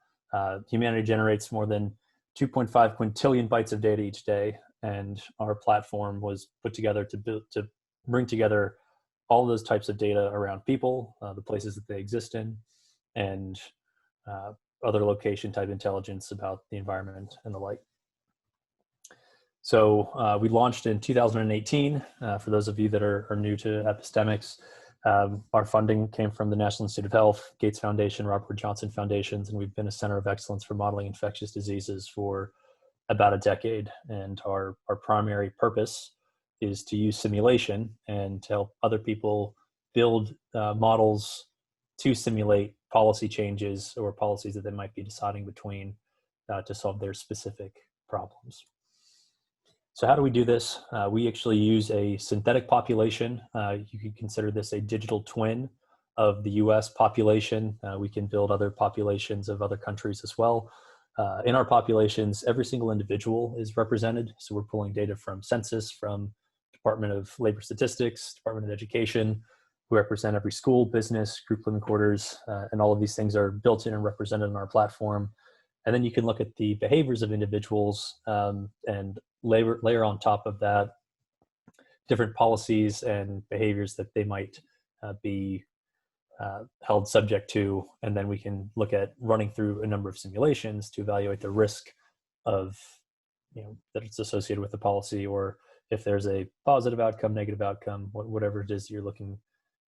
Speaker 8: humanity generates more than 2.5 quintillion bytes of data each day, and our platform was put together to bring together all those types of data around people, the places that they exist in, and other location type intelligence about the environment and the like. So we launched in 2018. For those of you that are new to Epistemics, our funding came from the National Institute of Health, Gates Foundation, Robert Wood Johnson Foundations, and we've been a center of excellence for modeling infectious diseases for about a decade. And our primary purpose is to use simulation and to help other people build models to simulate policy changes or policies that they might be deciding between to solve their specific problems. So how do we do this? We actually use a synthetic population. You could consider this a digital twin of the US population. We can build other populations of other countries as well. In our populations, every single individual is represented. So we're pulling data from census, from Department of Labor Statistics, Department of Education. We represent every school, business, group living quarters, and all of these things are built in and represented in our platform. And then you can look at the behaviors of individuals and layer on top of that different policies and behaviors that they might be held subject to. And then we can look at running through a number of simulations to evaluate the risk of, that it's associated with the policy, or if there's a positive outcome, negative outcome, whatever it is you're looking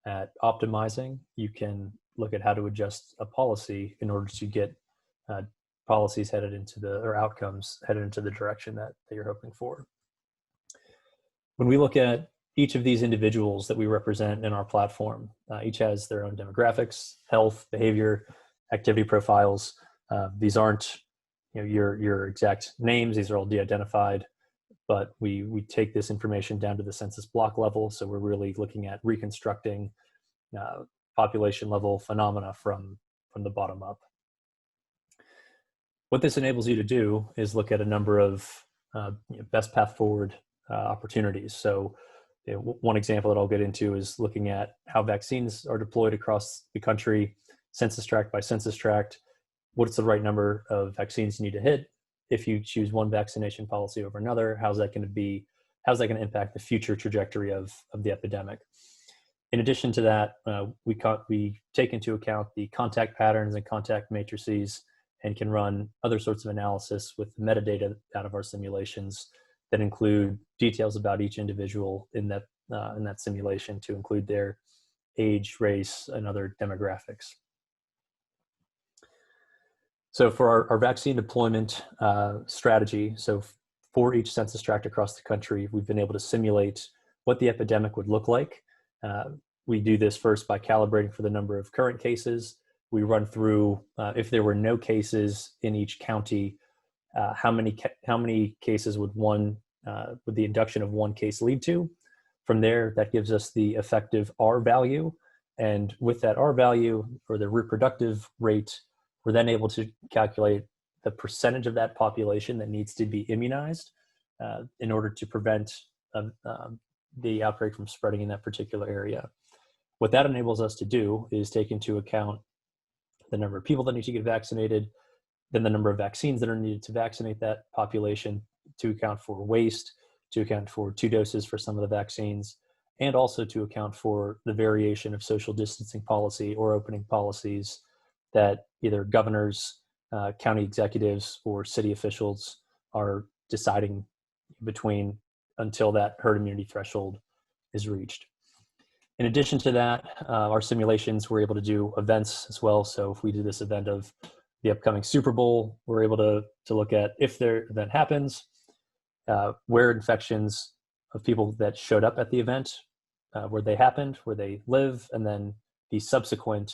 Speaker 8: at optimizing, you can look at how to adjust a policy in order to get policies headed into or outcomes headed into the direction that you're hoping for. When we look at each of these individuals that we represent in our platform, each has their own demographics, health, behavior, activity profiles. These aren't your exact names. These are all de-identified, but we take this information down to the census block level. So we're really looking at reconstructing population level phenomena from the bottom up. What this enables you to do is look at a number of best path forward opportunities. So one example that I'll get into is looking at how vaccines are deployed across the country, census tract by census tract. What's the right number of vaccines you need to hit? If you choose one vaccination policy over another, how's that going to impact the future trajectory of the epidemic? In addition to that, we take into account the contact patterns and contact matrices and can run other sorts of analysis with metadata out of our simulations that include details about each individual in that simulation, to include their age, race, and other demographics. So for our vaccine deployment strategy, so for each census tract across the country, we've been able to simulate what the epidemic would look like. We do this first by calibrating for the number of current cases. We run through, if there were no cases in each county, how many cases would the induction of one case lead to? From there, that gives us the effective R value. And with that R value, or the reproductive rate, we're then able to calculate the percentage of that population that needs to be immunized in order to prevent the outbreak from spreading in that particular area. What that enables us to do is take into account the number of people that need to get vaccinated, then the number of vaccines that are needed to vaccinate that population, to account for waste, to account for 2 doses for some of the vaccines, and also to account for the variation of social distancing policy or opening policies that either governors, county executives, or city officials are deciding between until that herd immunity threshold is reached. In addition to that, our simulations, we're able to do events as well. So if we do this event of the upcoming Super Bowl, we're able to look at, if their event happens, where infections of people that showed up at the event, where they happened, where they live, and then the subsequent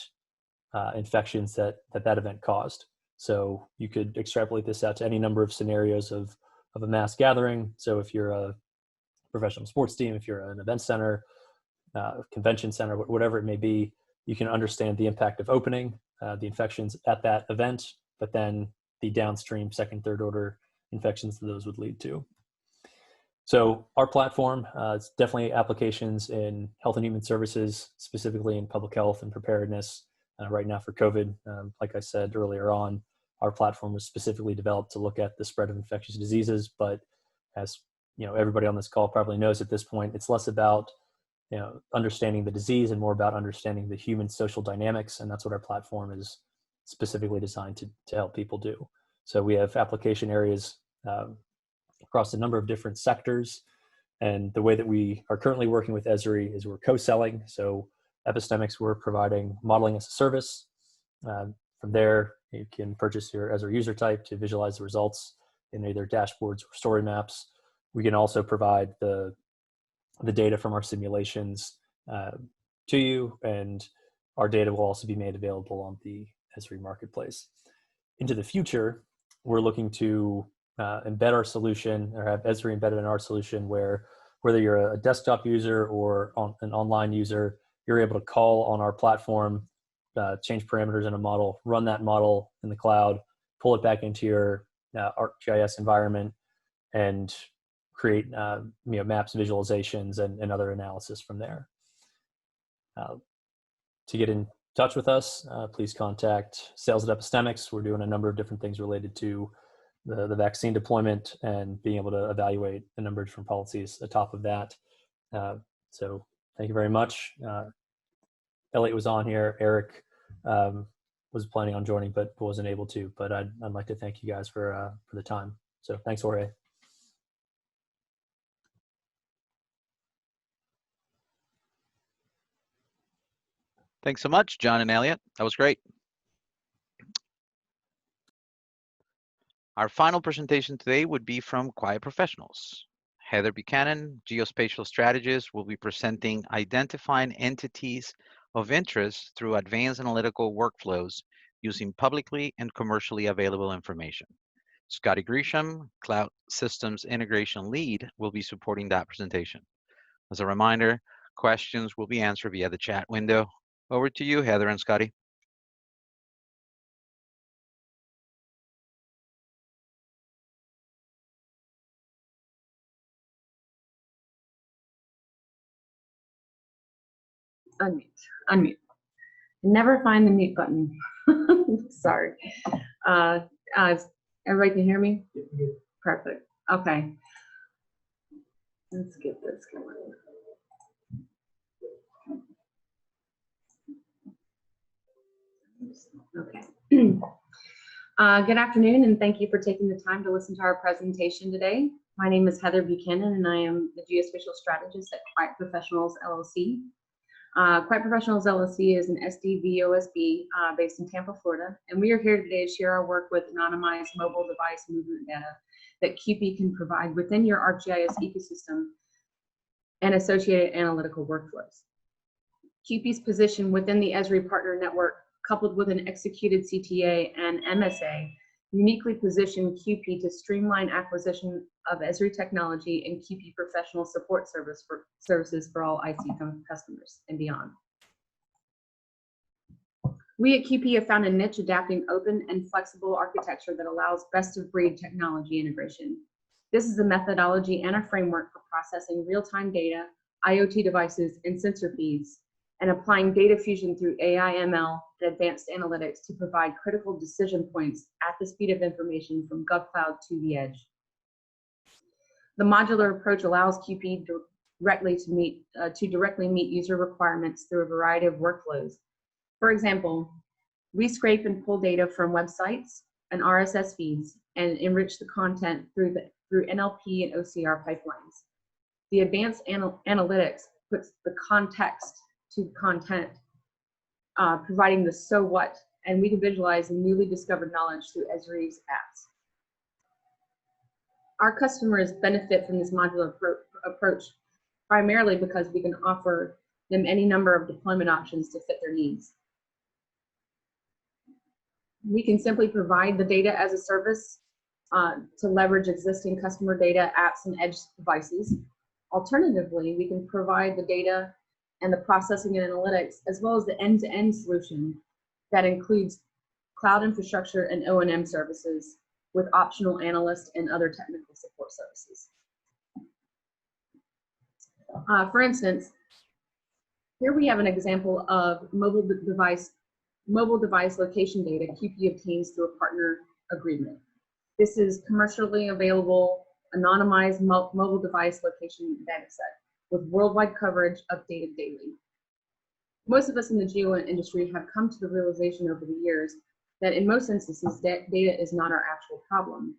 Speaker 8: infections that event caused. So you could extrapolate this out to any number of scenarios of a mass gathering. So if you're a professional sports team, if you're an event center, convention center, whatever it may be, you can understand the impact of opening, the infections at that event, but then the downstream second, third order infections that those would lead to. So our platform, it's definitely applications in health and human services, specifically in public health and preparedness. Right now for COVID, like I said earlier on, our platform was specifically developed to look at the spread of infectious diseases. But as everybody on this call probably knows at this point, it's less about understanding the disease and more about understanding the human social dynamics. And that's what our platform is specifically designed to help people do. So we have application areas across a number of different sectors. And the way that we are currently working with ESRI is we're co-selling. So Epistemics, we're providing modeling as a service. From there, you can purchase your ESRI user type to visualize the results in either dashboards or story maps. We can also provide the data from our simulations to you, and our data will also be made available on the ESRI marketplace. Into the future, we're looking to embed our solution, or have ESRI embedded in our solution, where whether you're a desktop user or an online user, you're able to call on our platform, change parameters in a model, run that model in the cloud, pull it back into your ArcGIS environment, and create maps, visualizations, and other analysis from there. To get in touch with us, please contact sales at Epistemics. We're doing a number of different things related to the vaccine deployment and being able to evaluate a number of different policies atop of that. So thank you very much. Elliot was on here. Eric was planning on joining but wasn't able to. But I'd like to thank you guys for the time. So thanks, Jorge.
Speaker 1: Thanks so much, John and Elliot. That was great. Our final presentation today would be from Quiet Professionals. Heather Buchanan, geospatial strategist, will be presenting identifying entities of interest through advanced analytical workflows using publicly and commercially available information. Scotty Grisham, Cloud Systems Integration Lead, will be supporting that presentation. As a reminder, questions will be answered via the chat window. Over to you, Heather and Scotty.
Speaker 9: Unmute. Never find the mute button. Sorry. Everybody can hear me? Perfect. Okay. Let's get this going. Okay. Good afternoon, and thank you for taking the time to listen to our presentation today. My name is Heather Buchanan, and I am the geospatial strategist at Quiet Professionals LLC. Quiet Professionals LLC is an SDVOSB based in Tampa, Florida, and we are here today to share our work with anonymized mobile device movement data that QP can provide within your ArcGIS ecosystem and associated analytical workflows. QP's position within the ESRI Partner network, coupled with an executed CTA and MSA, uniquely position QP to streamline acquisition of ESRI technology and QP professional support services for all IT customers and beyond. We at QP have found a niche adapting open and flexible architecture that allows best-of-breed technology integration. This is a methodology and a framework for processing real-time data, IoT devices, and sensor feeds, and applying data fusion through AI, ML, and advanced analytics to provide critical decision points at the speed of information from GovCloud to the edge. The modular approach allows QP directly meet user requirements through a variety of workflows. For example, we scrape and pull data from websites and RSS feeds and enrich the content through NLP and OCR pipelines. The advanced analytics puts the context to content, providing the so what, and we can visualize newly discovered knowledge through ESRI's apps. Our customers benefit from this modular approach primarily because we can offer them any number of deployment options to fit their needs. We can simply provide the data as a service to leverage existing customer data, apps, and edge devices. Alternatively, we can provide the data and the processing and analytics, as well as the end-to-end solution that includes cloud infrastructure and O&M services with optional analyst and other technical support services. For instance, here we have an example of mobile device location data QP obtains through a partner agreement. This is commercially available, anonymized mobile device location data set with worldwide coverage updated daily. Most of us in the geo industry have come to the realization over the years that in most instances, data is not our actual problem.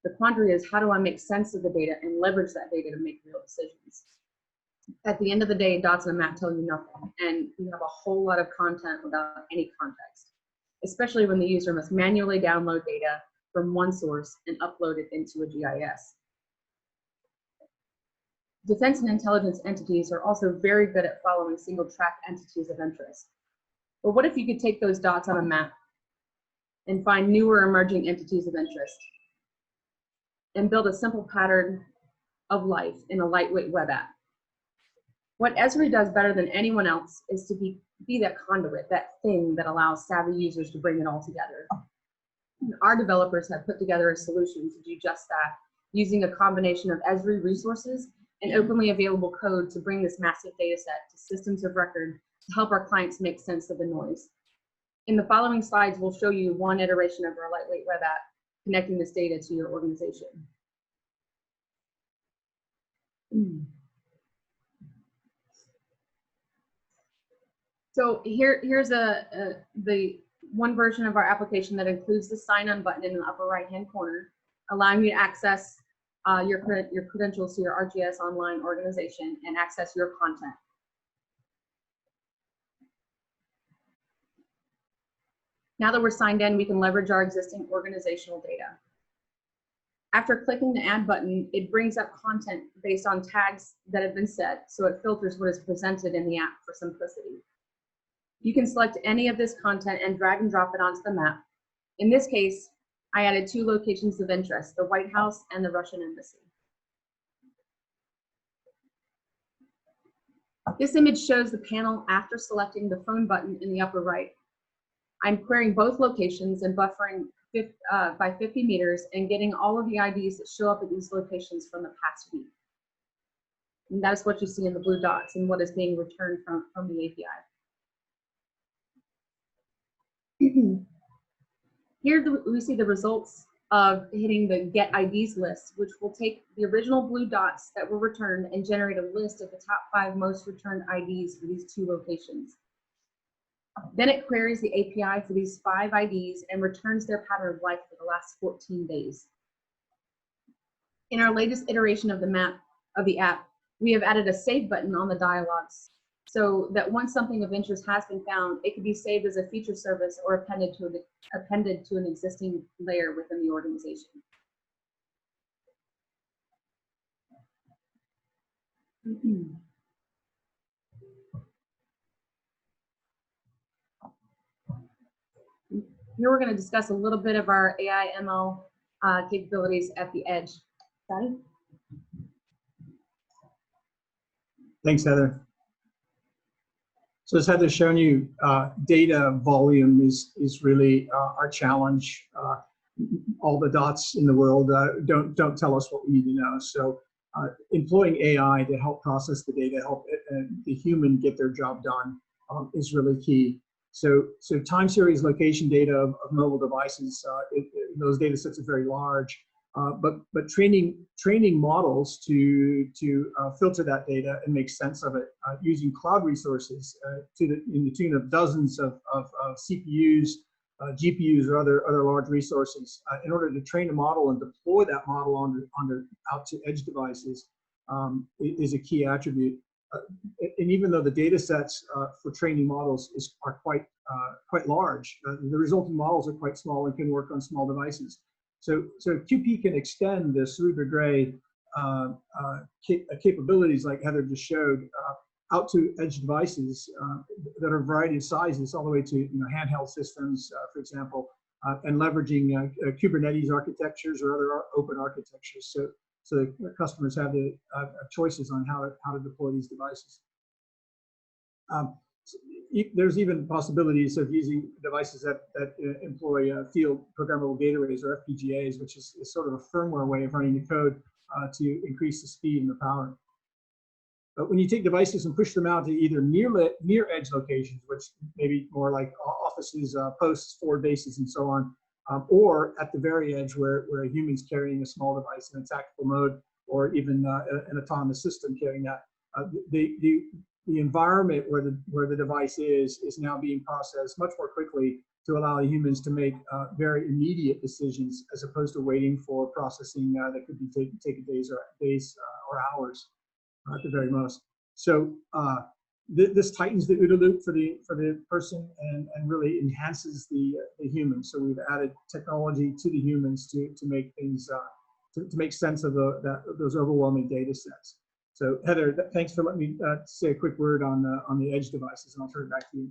Speaker 9: The quandary is, how do I make sense of the data and leverage that data to make real decisions? At the end of the day, dots on a map tell you nothing, and you have a whole lot of content without any context, especially when the user must manually download data from one source and upload it into a GIS. Defense and intelligence entities are also very good at following single track entities of interest. But what if you could take those dots on a map and find newer emerging entities of interest and build a simple pattern of life in a lightweight web app? What ESRI does better than anyone else is to be that conduit, that thing that allows savvy users to bring it all together. And our developers have put together a solution to do just that, using a combination of ESRI resources and openly available code to bring this massive data set to systems of record to help our clients make sense of the noise. In the following slides, we'll show you one iteration of our lightweight web app connecting this data to your organization. So here's the one version of our application that includes the sign-on button in the upper right-hand corner, allowing you to access your credentials to your RGS online organization and access your content. Now that we're signed in, we can leverage our existing organizational data. After clicking the add button, it brings up content based on tags that have been set, so it filters what is presented in the app for simplicity. You can select any of this content and drag and drop it onto the map. In this case, I added 2 locations of interest, the White House and the Russian Embassy. This image shows the panel after selecting the phone button in the upper right. I'm querying both locations and buffering by 50 meters and getting all of the IDs that show up at these locations from the past week. And that's what you see in the blue dots and what is being returned from the API. Here we see the results of hitting the Get IDs list, which will take the original blue dots that were returned and generate a list of the top 5 most returned IDs for these 2 locations. Then it queries the API for these 5 IDs and returns their pattern of life for the last 14 days. In our latest iteration of the app, we have added a save button on the dialogues so that once something of interest has been found, it can be saved as a feature service or appended to an existing layer within the organization. Here we're going to discuss a little bit of our AI ML capabilities at the edge. Daddy?
Speaker 10: Thanks, Heather. So as Heather's shown you, data volume is really our challenge. All the dots in the world don't tell us what we need to know. So employing AI to help process the data, help the human get their job done is really key. So time series location data of mobile devices, those data sets are very large. But training models to filter that data and make sense of it using cloud resources in the tune of dozens of CPUs, GPUs, or other large resources in order to train a model and deploy that model out to edge devices is a key attribute. And even though the data sets for training models are quite large, the resulting models are quite small and can work on small devices. So QP can extend the Cerebra Gray capabilities like Heather just showed out to edge devices that are a variety of sizes, all the way to handheld systems, for example, and leveraging Kubernetes architectures or other open architectures. So the customers have the choices on how to deploy these devices. There's even possibilities of using devices that employ field programmable gate arrays or FPGAs, which is sort of a firmware way of running the code to increase the speed and the power. But when you take devices and push them out to either near edge locations, which may be more like offices, posts, forward bases, and so on, or at the very edge where a human's carrying a small device in a tactical mode, or even an autonomous system carrying that, the environment where the device is now being processed much more quickly to allow humans to make very immediate decisions as opposed to waiting for processing that could be taking days or hours at the very most. So this tightens the OODA loop for the person and really enhances the human. So we've added technology to the humans to make things to make sense of those overwhelming data sets. So Heather, thanks for letting me say a quick word on the edge devices, and I'll turn it back to you.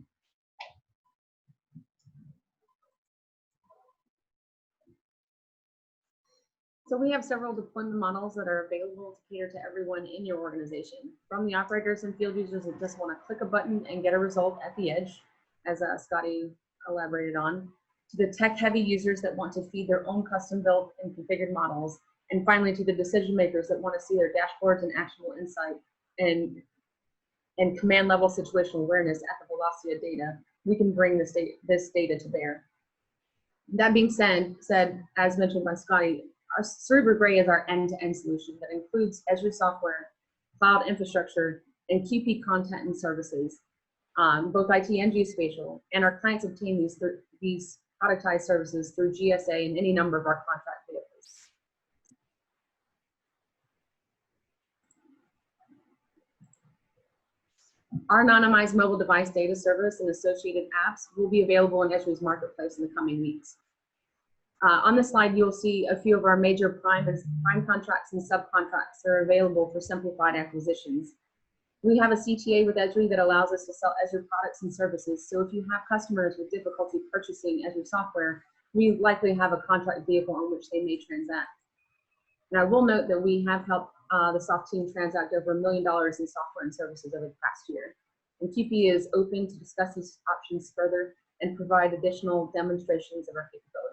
Speaker 9: So we have several deployment models that are available to cater to everyone in your organization, from the operators and field users that just want to click a button and get a result at the edge, as Scotty elaborated on, to the tech-heavy users that want to feed their own custom-built and configured models, and finally to the decision makers that want to see their dashboards and actionable insight and command-level situational awareness at the velocity of data. We can bring this data to bear. That being said, as mentioned by Scotty, our Cerebra Gray is our end-to-end solution that includes ESRI software, cloud infrastructure, and QP content and services, both IT and geospatial. And our clients obtain these productized services through GSA and any number of our contract vehicles. Our anonymized mobile device data service and associated apps will be available in ESRI's marketplace in the coming weeks. On this slide, you'll see a few of our major prime contracts and subcontracts that are available for simplified acquisitions. We have a CTA with ESRI that allows us to sell ESRI products and services. So if you have customers with difficulty purchasing ESRI software, we likely have a contract vehicle on which they may transact. And I will note that we have helped the SOF team transact over $1 million in software and services over the past year. And QP is open to discuss these options further and provide additional demonstrations of our capabilities.